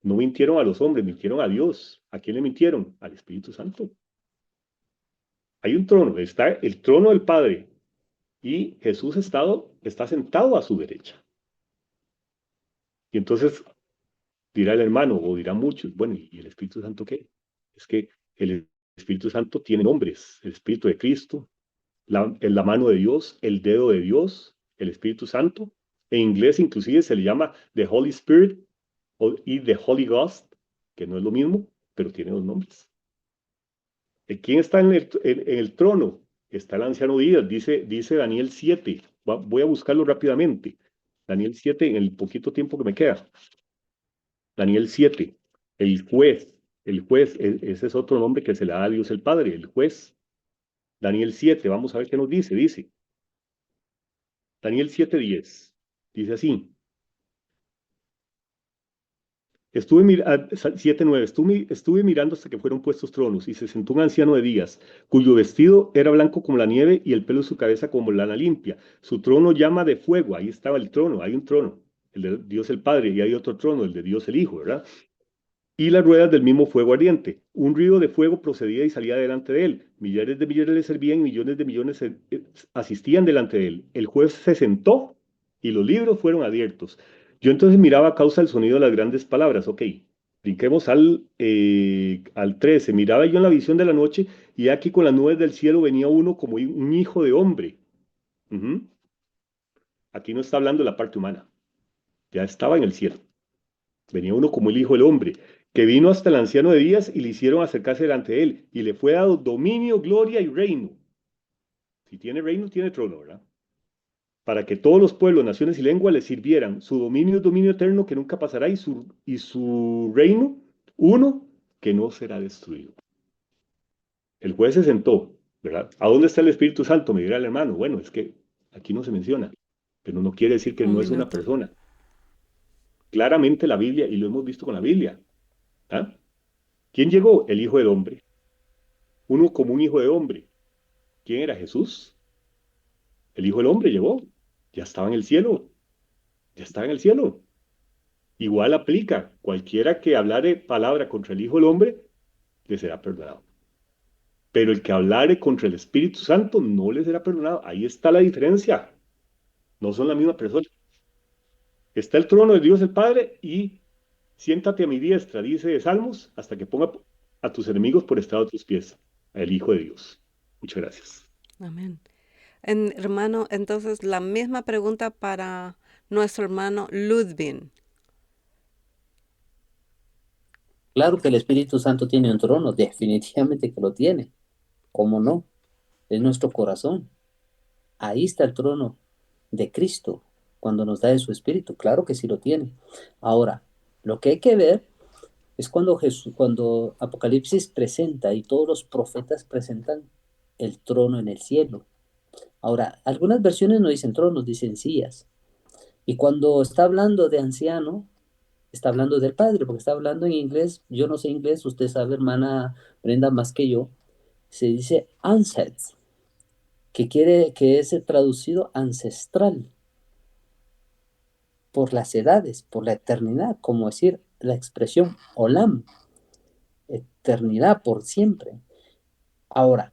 S2: no mintieron a los hombres, mintieron a Dios. ¿A quién le mintieron? Al Espíritu Santo. Hay un trono, está el trono del Padre y Jesús está sentado a su derecha. Y entonces dirá el hermano o dirá muchos, bueno, ¿y el Espíritu Santo qué? Es que el Espíritu Santo tiene nombres, el Espíritu de Cristo, la mano de Dios, el dedo de Dios, el Espíritu Santo. En inglés inclusive se le llama the Holy Spirit y the Holy Ghost, que no es lo mismo, pero tiene dos nombres. ¿Quién está en el trono? Está el anciano Díaz, dice Daniel 7. Voy a buscarlo rápidamente. Daniel 7 en el poquito tiempo que me queda. Daniel 7, el juez, ese es otro nombre que se le da a Dios el Padre, el juez. Daniel 7, vamos a ver qué nos dice. Daniel 7:10, dice así. 7:9, estuve mirando hasta que fueron puestos tronos y se sentó un anciano de días, cuyo vestido era blanco como la nieve y el pelo de su cabeza como lana limpia. Su trono llama de fuego, ahí estaba el trono, hay un trono, el de Dios el Padre, y hay otro trono, el de Dios el Hijo, ¿verdad? Y las ruedas del mismo fuego ardiente. Un río de fuego procedía y salía delante de él. Millares de millones le servían y millones de millones asistían delante de él. El juez se sentó y los libros fueron abiertos. Yo entonces miraba a causa del sonido de las grandes palabras. Ok, brinquemos al 13. Miraba yo en la visión de la noche y aquí con las nubes del cielo venía uno como un hijo de hombre. Ujú. Aquí no está hablando de la parte humana. Ya estaba en el cielo. Venía uno como el Hijo del Hombre, que vino hasta el anciano de días y le hicieron acercarse delante de él, y le fue dado dominio, gloria y reino. Si tiene reino, tiene trono, ¿verdad? Para que todos los pueblos, naciones y lenguas le sirvieran. Su dominio es dominio eterno que nunca pasará, y su reino, uno que no será destruido. El juez se sentó, ¿verdad? ¿A dónde está el Espíritu Santo? Me dirá el hermano. Bueno, es que aquí no se menciona, pero no quiere decir que
S1: Un
S2: no es una
S1: minuto.
S2: persona. Claramente la Biblia, y lo hemos visto con la Biblia, ¿ah? ¿Quién llegó? El Hijo del Hombre. Uno como un hijo de hombre. ¿Quién era Jesús? El Hijo del Hombre llegó. Ya estaba en el cielo. Ya estaba en el cielo. Igual aplica. Cualquiera que hablare palabra contra el Hijo del Hombre, le será perdonado. Pero el que hablare contra el Espíritu Santo no le será perdonado. Ahí está la diferencia. No son la misma persona. Está el trono de Dios el Padre y siéntate a mi diestra, dice Salmos, hasta que ponga a tus enemigos por estrado de tus pies. El Hijo de Dios. Muchas gracias.
S1: Amén. Hermano, entonces la misma pregunta para nuestro hermano Ludwig.
S3: Claro que el Espíritu Santo tiene un trono, definitivamente que lo tiene. ¿Cómo no? Es nuestro corazón. Ahí está el trono de Cristo cuando nos da de su Espíritu. Claro que sí lo tiene. Ahora, lo que hay que ver es cuando Apocalipsis presenta y todos los profetas presentan el trono en el cielo. Ahora, algunas versiones no dicen tronos, dicen sillas. Y cuando está hablando de anciano, está hablando del Padre, porque está hablando en inglés. Yo no sé inglés, usted sabe, hermana Brenda, más que yo. Se dice ancestors, que es traducido ancestral, por las edades, por la eternidad, como decir la expresión olam, eternidad por siempre. Ahora,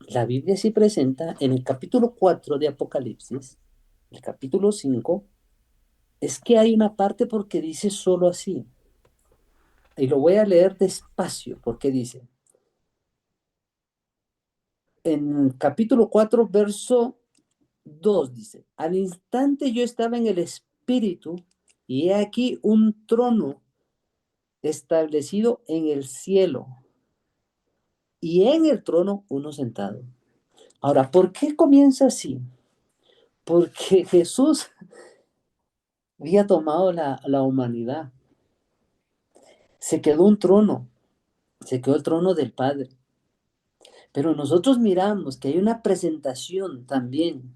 S3: la Biblia sí presenta en el capítulo 4 de Apocalipsis, el capítulo 5, es que hay una parte porque dice solo así, y lo voy a leer despacio, porque dice, en capítulo 4 verso 2 dice, al instante yo estaba en el espíritu y he aquí un trono establecido en el cielo y en el trono uno sentado. Ahora, ¿por qué comienza así? Porque Jesús había tomado la humanidad. Se quedó un trono, se quedó el trono del Padre. Pero nosotros miramos que hay una presentación también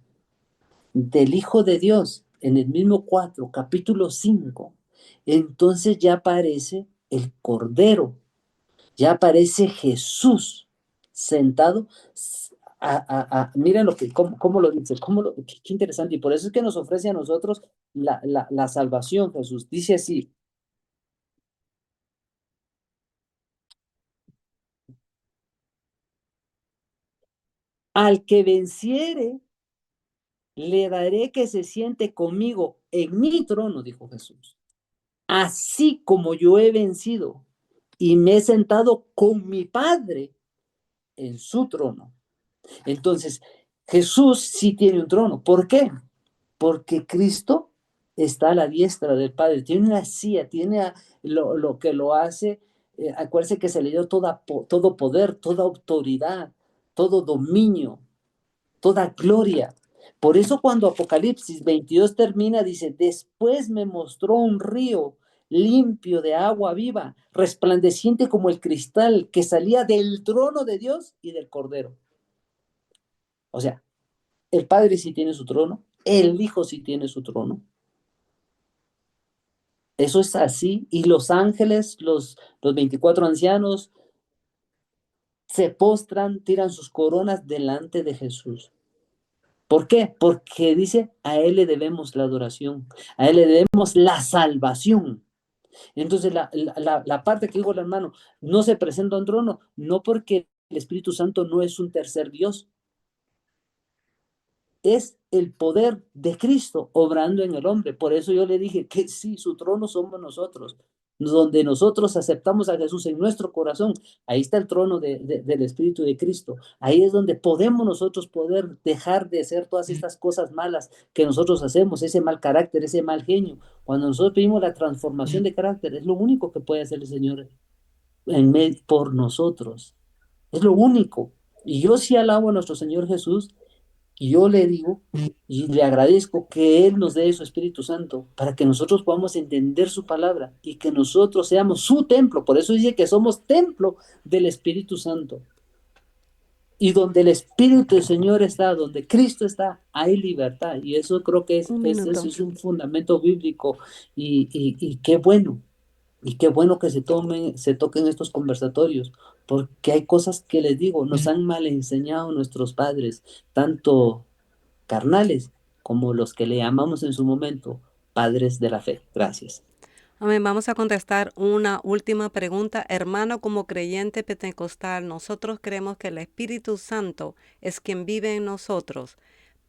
S3: del Hijo de Dios en el mismo 4, capítulo 5. Entonces ya aparece el Cordero. Ya aparece Jesús sentado. Miren cómo lo dice, qué interesante. Y por eso es que nos ofrece a nosotros la salvación, Jesús. Dice así: al que venciere, le daré que se siente conmigo en mi trono, dijo Jesús. Así como yo he vencido y me he sentado con mi Padre en su trono. Entonces, Jesús sí tiene un trono. ¿Por qué? Porque Cristo está a la diestra del Padre, tiene una silla, tiene lo que lo hace. Acuérdense que se le dio todo poder, toda autoridad, todo dominio, toda gloria. Por eso cuando Apocalipsis 22 termina, dice: después me mostró un río limpio de agua viva, resplandeciente como el cristal, que salía del trono de Dios y del Cordero. O sea, el Padre sí tiene su trono, el Hijo sí tiene su trono. Eso es así. Y los ángeles, los 24 ancianos, se postran, tiran sus coronas delante de Jesús. ¿Por qué? Porque dice: a Él le debemos la adoración, a Él le debemos la salvación. Entonces, la parte que dijo el hermano, no se presenta un trono, no porque el Espíritu Santo no es un tercer Dios, es el poder de Cristo obrando en el hombre. Por eso yo le dije que sí, su trono somos nosotros. Donde nosotros aceptamos a Jesús en nuestro corazón, ahí está el trono del Espíritu de Cristo. Ahí es donde podemos nosotros poder dejar de hacer todas estas cosas malas que nosotros hacemos, ese mal carácter, ese mal genio. Cuando nosotros pedimos la transformación de carácter, es lo único que puede hacer el Señor por nosotros. Es lo único. Y yo sí alabo a nuestro Señor Jesús, y yo le digo y le agradezco que Él nos dé su Espíritu Santo para que nosotros podamos entender su palabra y que nosotros seamos su templo. Por eso dice que somos templo del Espíritu Santo. Y donde el Espíritu del Señor está, donde Cristo está, hay libertad. Y eso creo que
S1: Un minuto.
S3: es un fundamento bíblico. Y qué bueno. Y qué bueno que se toquen estos conversatorios, porque hay cosas que les digo, nos han mal enseñado nuestros padres, tanto carnales como los que le llamamos en su momento padres de la fe. Gracias.
S1: Amén. Vamos a contestar una última pregunta. Hermano, como creyente pentecostal, nosotros creemos que el Espíritu Santo es quien vive en nosotros,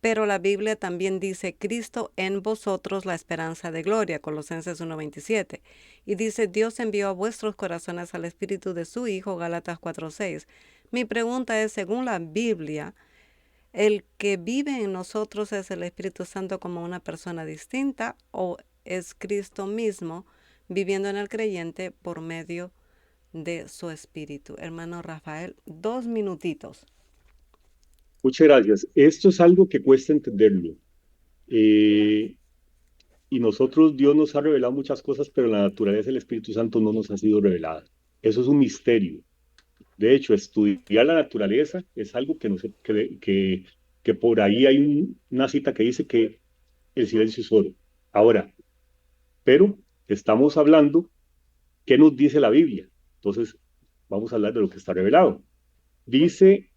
S1: pero la Biblia también dice: Cristo en vosotros, la esperanza de gloria, Colosenses 1:27. Y dice: Dios envió a vuestros corazones al Espíritu de su Hijo, Gálatas 4:6. Mi pregunta es, según la Biblia, ¿el que vive en nosotros es el Espíritu Santo como una persona distinta, o es Cristo mismo viviendo en el creyente por medio de su Espíritu? Hermano Rafael, 2 minutitos.
S2: Muchas gracias. Esto es algo que cuesta entenderlo. Eh, y nosotros, Dios nos ha revelado muchas cosas, pero la naturaleza del Espíritu Santo no nos ha sido revelada. Eso es un misterio. De hecho, estudiar la naturaleza es algo que, no se, que por ahí hay una cita que dice que el silencio es oro. Ahora, pero estamos hablando, ¿qué nos dice la Biblia? Entonces, vamos a hablar de lo que está revelado. Dice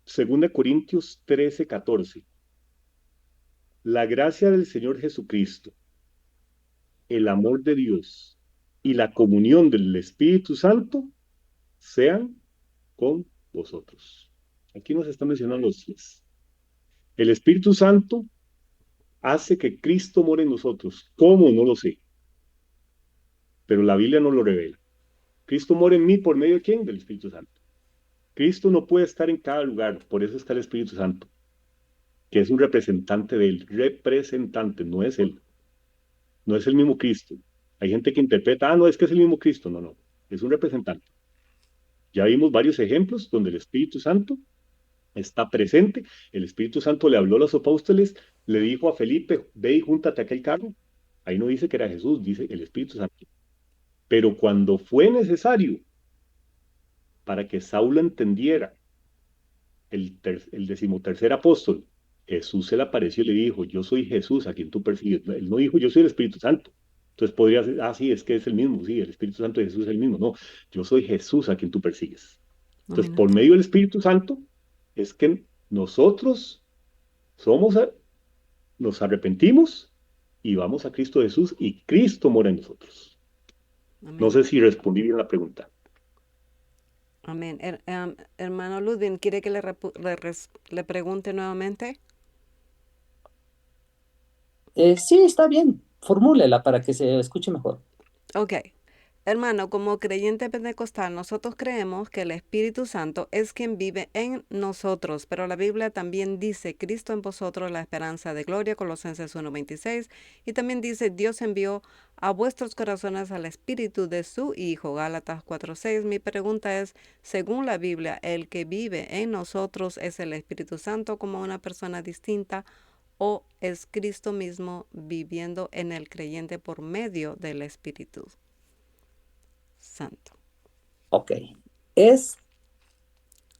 S2: 2 Corintios 13:14: la gracia del Señor Jesucristo, el amor de Dios y la comunión del Espíritu Santo sean con vosotros. Aquí nos está mencionando los 10. El Espíritu Santo hace que Cristo more en nosotros. ¿Cómo? No lo sé. Pero la Biblia no lo revela. Cristo mora en mí por medio de ¿quién? Del Espíritu Santo. Cristo no puede estar en cada lugar, por eso está el Espíritu Santo, que es un representante de él. Representante, no es él. No es el mismo Cristo. Hay gente que interpreta, no, es que es el mismo Cristo. No, no. Es un representante. Ya vimos varios ejemplos donde el Espíritu Santo está presente. El Espíritu Santo le habló a los apóstoles, le dijo a Felipe: ve y júntate a aquel carro. Ahí no dice que era Jesús, dice el Espíritu Santo. Pero cuando fue necesario para que Saulo entendiera, el 13.º apóstol, Jesús se le apareció y le dijo: yo soy Jesús a quien tú persigues. Él no dijo: yo soy el Espíritu Santo. Entonces podría ser, ah, sí, es que es el mismo, sí, el Espíritu Santo de Jesús es el mismo. No, yo soy Jesús a quien tú persigues.
S1: Un
S2: Entonces, por
S1: minuto.
S2: medio del Espíritu Santo es que nosotros somos, nos arrepentimos y vamos a Cristo Jesús y Cristo mora en nosotros. No
S1: Amén.
S2: sé si respondí bien la pregunta.
S1: Amén. Hermano Ludwig, ¿quiere que le pregunte nuevamente?
S3: Sí, está bien. Formúlela para que se escuche mejor.
S1: Ok. Hermano, como creyente pentecostal, nosotros creemos que el Espíritu Santo es quien vive en nosotros, pero la Biblia también dice, Cristo en vosotros la esperanza de gloria, Colosenses 1:26, y también dice, Dios envió a vuestros corazones al Espíritu de su Hijo, Gálatas 4:6. Mi pregunta es, según la Biblia, ¿el que vive en nosotros es el Espíritu Santo como una persona distinta o es Cristo mismo viviendo en el creyente por medio del Espíritu Santo?
S3: Ok. Es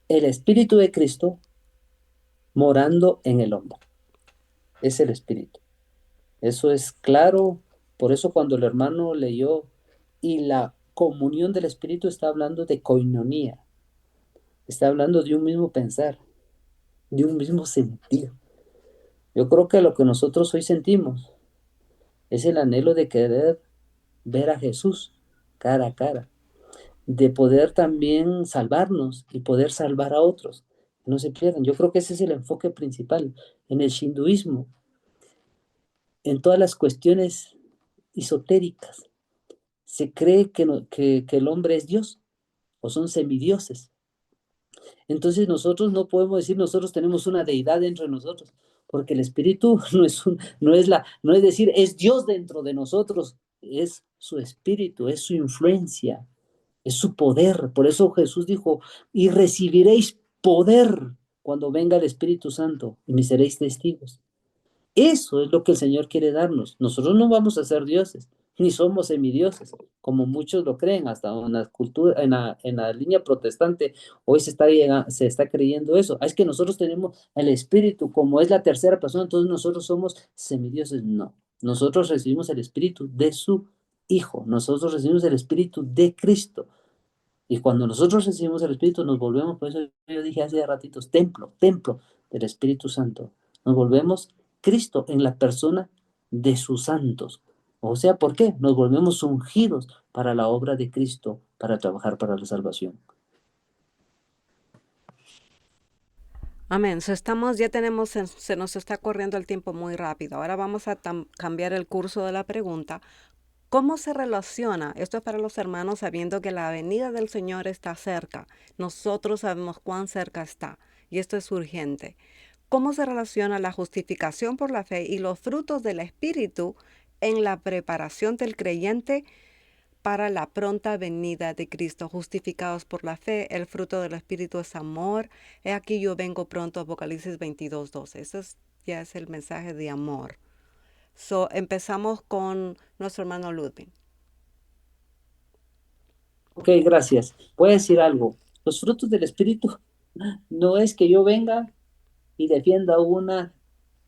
S3: el Espíritu de Cristo morando en el hombre. Es el Espíritu. Eso es claro. Por eso cuando el hermano leyó y la comunión del Espíritu está hablando de coinonía. Está hablando de un mismo pensar, de un mismo sentir. Yo creo que lo que nosotros hoy sentimos es el anhelo de querer ver a Jesús cara a cara, de poder también salvarnos y poder salvar a otros, que no se pierdan. Yo creo que ese es el enfoque principal en el shinduismo, en todas las cuestiones esotéricas. Se cree que el hombre es Dios o son semidioses. Entonces nosotros no podemos decir nosotros tenemos una deidad dentro de nosotros, porque el espíritu no es decir es Dios dentro de nosotros, es su espíritu, es su influencia, es su poder. Por eso Jesús dijo, y recibiréis poder cuando venga el Espíritu Santo y me seréis testigos. Eso es lo que el Señor quiere darnos. Nosotros no vamos a ser dioses, ni somos semidioses, como muchos lo creen, hasta en la cultura, en la línea protestante, hoy se está creyendo eso. Es que nosotros tenemos el Espíritu, como es la tercera persona, entonces nosotros somos semidioses. No, nosotros recibimos el Espíritu de su Hijo, nosotros recibimos el Espíritu de Cristo. Y cuando nosotros recibimos el Espíritu, nos volvemos, por eso yo dije hace ratitos, templo del Espíritu Santo. Nos volvemos Cristo en la persona de sus santos. O sea, ¿por qué? Nos volvemos ungidos para la obra de Cristo, para trabajar para la salvación.
S1: Amén. Se nos está corriendo el tiempo muy rápido. Ahora vamos a cambiar el curso de la pregunta. ¿Cómo se relaciona? Esto es para los hermanos sabiendo que la venida del Señor está cerca. Nosotros sabemos cuán cerca está y esto es urgente. ¿Cómo se relaciona la justificación por la fe y los frutos del Espíritu en la preparación del creyente para la pronta venida de Cristo? Justificados por la fe, el fruto del Espíritu es amor. He aquí yo vengo pronto, Apocalipsis 22:12. Ya es el mensaje de amor. Empezamos con nuestro hermano Ludwig.
S3: Ok, gracias. Voy a decir algo. Los frutos del Espíritu no es que yo venga y defienda una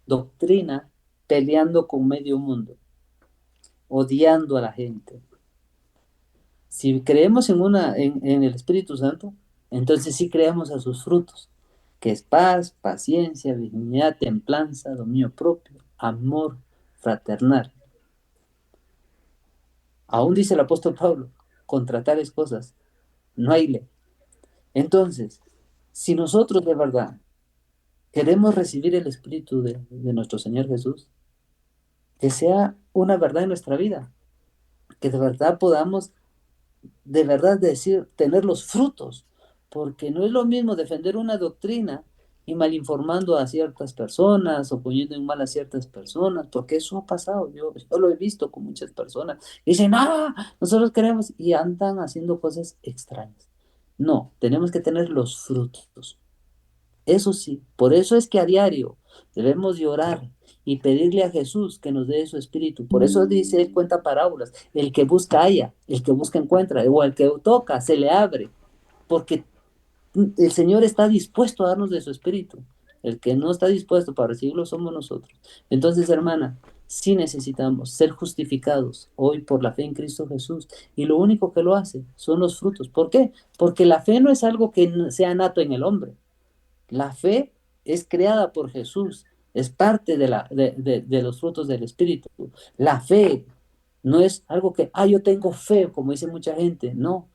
S3: doctrina peleando con medio mundo, odiando a la gente. Si creemos en el Espíritu Santo, entonces sí creemos a sus frutos, que es paz, paciencia, benignidad, templanza, dominio propio, amor fraternal. Aún dice el apóstol Pablo, contra tales cosas no hay ley. Entonces, si nosotros de verdad queremos recibir el Espíritu de nuestro Señor Jesús, que sea una verdad en nuestra vida, que de verdad podamos de verdad decir, tener los frutos, porque no es lo mismo defender una doctrina y malinformando a ciertas personas o poniendo en mal a ciertas personas, porque eso ha pasado, yo lo he visto con muchas personas, dicen, nosotros queremos y andan haciendo cosas extrañas. No, tenemos que tener los frutos. Eso sí, por eso es que a diario debemos de orar y pedirle a Jesús que nos dé su espíritu. Por eso dice, él cuenta parábolas. El que busca halla, el que busca encuentra, o el que toca se le abre, porque el Señor está dispuesto a darnos de su espíritu. El que no está dispuesto para recibirlo somos nosotros. Entonces, hermana, Sí necesitamos ser justificados hoy por la fe en Cristo Jesús. Y lo único que lo hace son los frutos. ¿Por qué? Porque la fe no es algo que sea nato en el hombre. La fe es creada por Jesús, es parte de los frutos del Espíritu. La fe no es algo que, yo tengo fe, como dice mucha gente. No,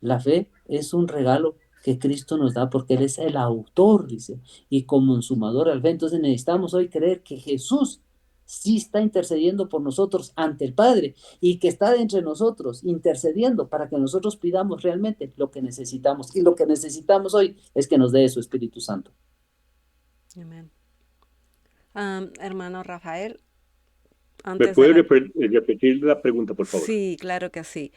S3: la fe es un regalo que Cristo nos da porque Él es el autor, dice, y como consumador al fe. Entonces necesitamos hoy creer que Jesús sí está intercediendo por nosotros ante el Padre y que está entre nosotros intercediendo para que nosotros pidamos realmente lo que necesitamos. Y lo que necesitamos hoy es que nos dé su Espíritu Santo.
S1: Amén. Hermano Rafael,
S2: ¿Me
S1: antes de
S2: puede
S1: la...
S2: repetir la pregunta, por favor?
S1: Sí, claro que sí.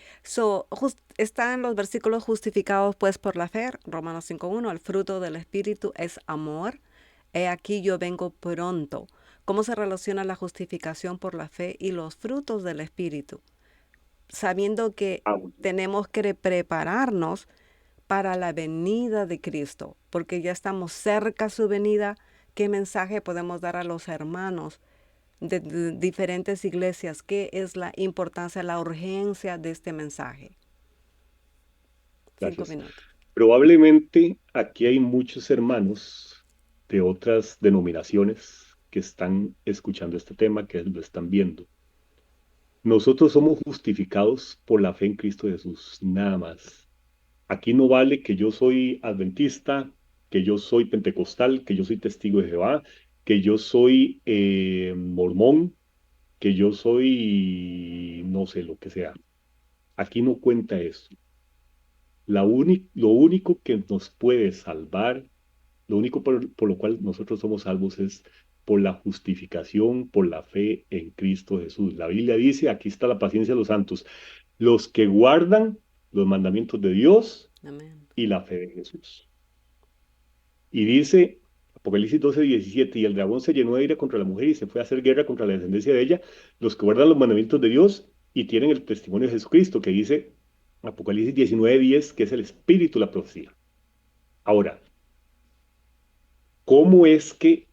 S1: Están los versículos justificados pues por la fe, Romanos 5:1, el fruto del Espíritu es amor. He aquí yo vengo pronto. ¿Cómo se relaciona la justificación por la fe y los frutos del Espíritu? Sabiendo que
S2: Ah, bueno,
S1: tenemos que prepararnos para la venida de Cristo, porque ya estamos cerca a su venida. ¿Qué mensaje podemos dar a los hermanos de diferentes iglesias? ¿Qué es la importancia, la urgencia de este mensaje? 5
S2: gracias.
S1: minutos.
S2: Probablemente aquí hay muchos hermanos de otras denominaciones que están escuchando este tema, que lo están viendo. Nosotros somos justificados por la fe en Cristo Jesús, nada más. Aquí no vale que yo soy adventista, que yo soy pentecostal, que yo soy testigo de Jehová, que yo soy mormón, que yo soy, no sé, lo que sea. Aquí no cuenta eso. Lo único que nos puede salvar, lo único por lo cual nosotros somos salvos es por la justificación, por la fe en Cristo Jesús. La Biblia dice, aquí está la paciencia de los santos, los que guardan los mandamientos de Dios
S1: Amén.
S2: y la fe de Jesús. Y dice, Apocalipsis 12:17, y el dragón se llenó de ira contra la mujer y se fue a hacer guerra contra la descendencia de ella, los que guardan los mandamientos de Dios y tienen el testimonio de Jesucristo, que dice Apocalipsis 19:10, que es el espíritu de la profecía. Ahora, ¿cómo es que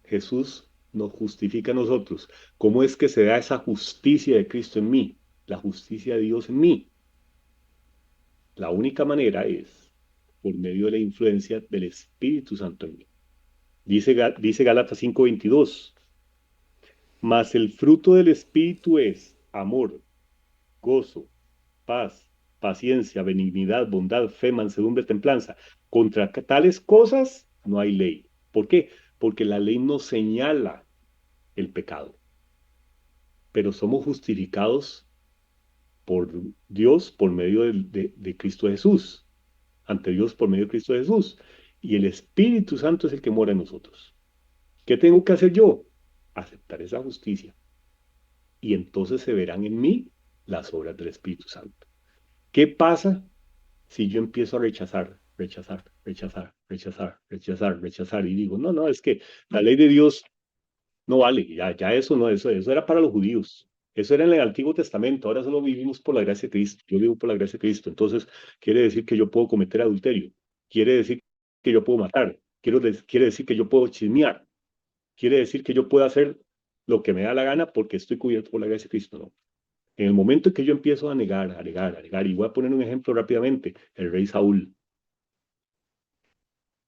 S2: Jesús nos justifica a nosotros? ¿Cómo es que se da esa justicia de Cristo en mí? La justicia de Dios en mí. La única manera es por medio de la influencia del Espíritu Santo en mí. Dice Gálatas 5:22, mas el fruto del Espíritu es amor, gozo, paz, paciencia, benignidad, bondad, fe, mansedumbre, templanza. Contra tales cosas no hay ley. ¿Por qué? Porque la ley no señala el pecado, pero somos justificados por Dios por medio de Cristo Jesús, ante Dios por medio de Cristo Jesús. Y el Espíritu Santo es el que mora en nosotros. ¿Qué tengo que hacer yo? Aceptar esa justicia. Y entonces se verán en mí las obras del Espíritu Santo. ¿Qué pasa si yo empiezo a rechazar y digo, no, no, es que la ley de Dios no vale, ya eso no, eso era para los judíos, eso era en el Antiguo Testamento, ahora solo vivimos por la gracia de Cristo, yo vivo por la gracia de Cristo, entonces quiere decir que yo puedo cometer adulterio, quiere decir que yo puedo matar, quiere decir que yo puedo chismear, quiere decir que yo puedo hacer lo que me da la gana porque estoy cubierto por la gracia de Cristo, no. En el momento en que yo empiezo a negar, y voy a poner un ejemplo rápidamente, el rey Saúl,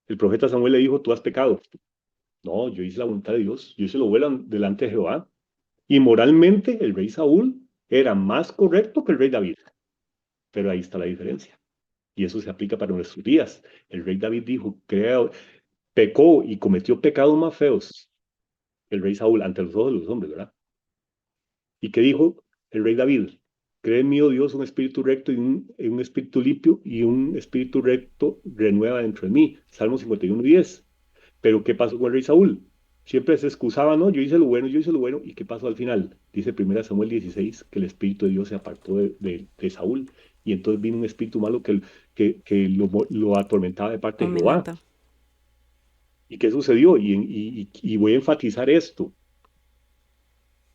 S2: el profeta Samuel le dijo, tú has pecado. No, yo hice la voluntad de Dios, yo hice lo bueno delante de Jehová. Y moralmente el rey Saúl era más correcto que el rey David. Pero ahí está la diferencia. Y eso se aplica para nuestros días. El rey David dijo, pecó y cometió pecados más feos que el rey Saúl ante los ojos de los hombres, ¿verdad? ¿Y qué dijo el rey David? Cree en mí, oh Dios, un espíritu recto y un espíritu limpio y un espíritu recto renueva dentro de mí. Salmo 51:10. Pero ¿qué pasó con el rey Saúl? Siempre se excusaba, ¿no? Yo hice lo bueno, yo hice lo bueno. ¿Y qué pasó al final? Dice 1 Samuel 16 que el espíritu de Dios se apartó de Saúl. Y entonces vino un espíritu malo que lo atormentaba de parte de
S1: Un
S2: Jehová.
S1: minuto.
S2: ¿Y qué sucedió? Y voy a enfatizar esto.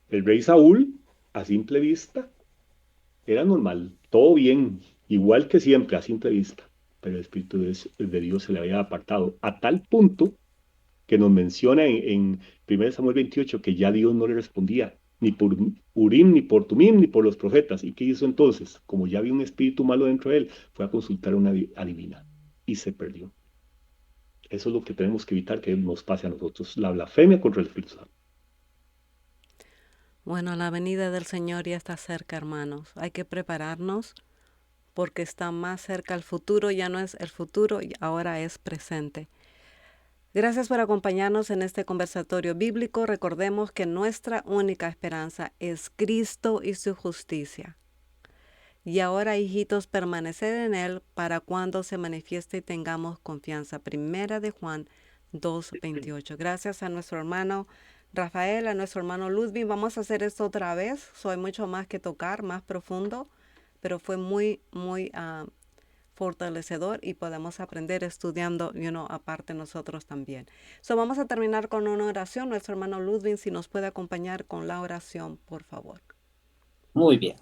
S2: El rey Saúl, a simple vista, era normal, todo bien, igual que siempre, a simple vista. Pero el espíritu de Dios se le había apartado a tal punto que nos menciona en 1 Samuel 28 que ya Dios no le respondía, ni por Urim, ni por Tumim, ni por los profetas. ¿Y qué hizo entonces? Como ya había un espíritu malo dentro de él, fue a consultar a una adivina y se perdió. Eso es lo que tenemos que evitar que nos pase a nosotros, la blasfemia contra el Espíritu Santo.
S1: Bueno, la venida del Señor ya está cerca, hermanos. Hay que prepararnos porque está más cerca el futuro, ya no es el futuro, ahora es presente. Gracias por acompañarnos en este conversatorio bíblico. Recordemos que nuestra única esperanza es Cristo y su justicia. Y ahora, hijitos, permaneced en Él para cuando se manifieste y tengamos confianza. Primera de Juan 2:28. Gracias a nuestro hermano Rafael, a nuestro hermano Ludwig. Vamos a hacer esto otra vez. Soy mucho más que tocar, más profundo, pero fue muy fortalecedor y podemos aprender estudiando, aparte nosotros también. Vamos a terminar con una oración. Nuestro hermano Ludwig, si nos puede acompañar con la oración, por favor.
S3: Muy bien.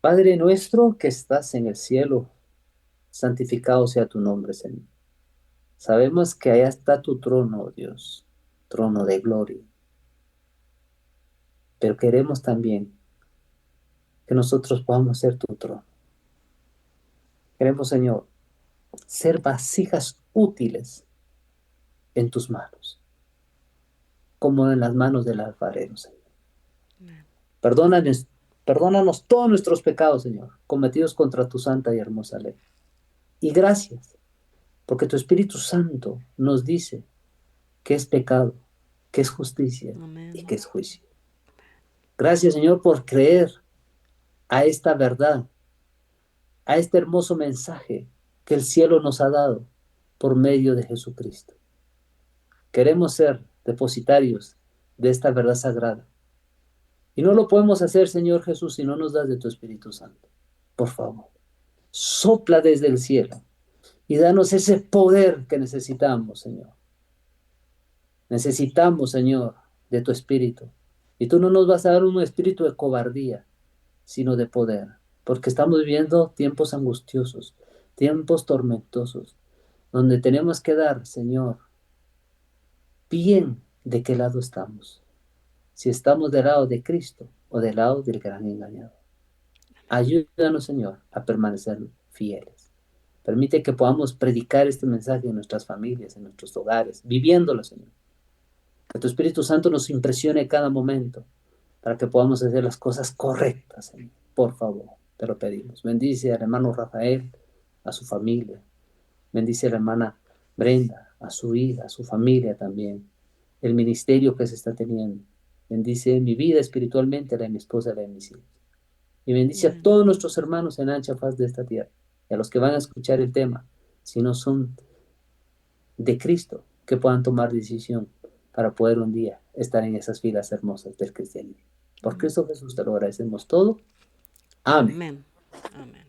S3: Padre nuestro que estás en el cielo, santificado sea tu nombre, Señor. Sabemos que allá está tu trono, oh Dios, trono de gloria. Pero queremos también que nosotros podamos ser tu trono. Queremos, Señor, ser vasijas útiles en tus manos, como en las manos del alfarero, Señor. Perdónanos todos nuestros pecados, Señor, cometidos contra tu santa y hermosa ley. Y gracias, porque tu Espíritu Santo nos dice que es pecado, que es justicia y que es juicio. Gracias, Señor, por creer a esta verdad, a este hermoso mensaje que el cielo nos ha dado por medio de Jesucristo. Queremos ser depositarios de esta verdad sagrada. Y no lo podemos hacer, Señor Jesús, si no nos das de tu Espíritu Santo. Por favor, sopla desde el cielo y danos ese poder que necesitamos, Señor. Necesitamos, Señor, de tu Espíritu. Y tú no nos vas a dar un espíritu de cobardía, sino de poder. Porque estamos viviendo tiempos angustiosos, tiempos tormentosos, donde tenemos que dar, Señor, bien de qué lado estamos. Si estamos del lado de Cristo o del lado del gran engañador. Ayúdanos, Señor, a permanecer fieles. Permite que podamos predicar este mensaje en nuestras familias, en nuestros hogares, viviéndolo, Señor. Que tu Espíritu Santo nos impresione cada momento para que podamos hacer las cosas correctas, Señor. Por favor, te lo pedimos. Bendice al hermano Rafael, a su familia. Bendice a la hermana Brenda, a su hija, a su familia también. El ministerio que se está teniendo. Bendice mi vida espiritualmente, la de mi esposa, la de mis hijos. Y bendice a todos nuestros hermanos en ancha faz de esta tierra. Y a los que van a escuchar el tema, si no son de Cristo, que puedan tomar decisión para poder un día estar en esas filas hermosas del cristianismo. Por Cristo Jesús te lo agradecemos todo. Amén.
S1: Amén. Amén.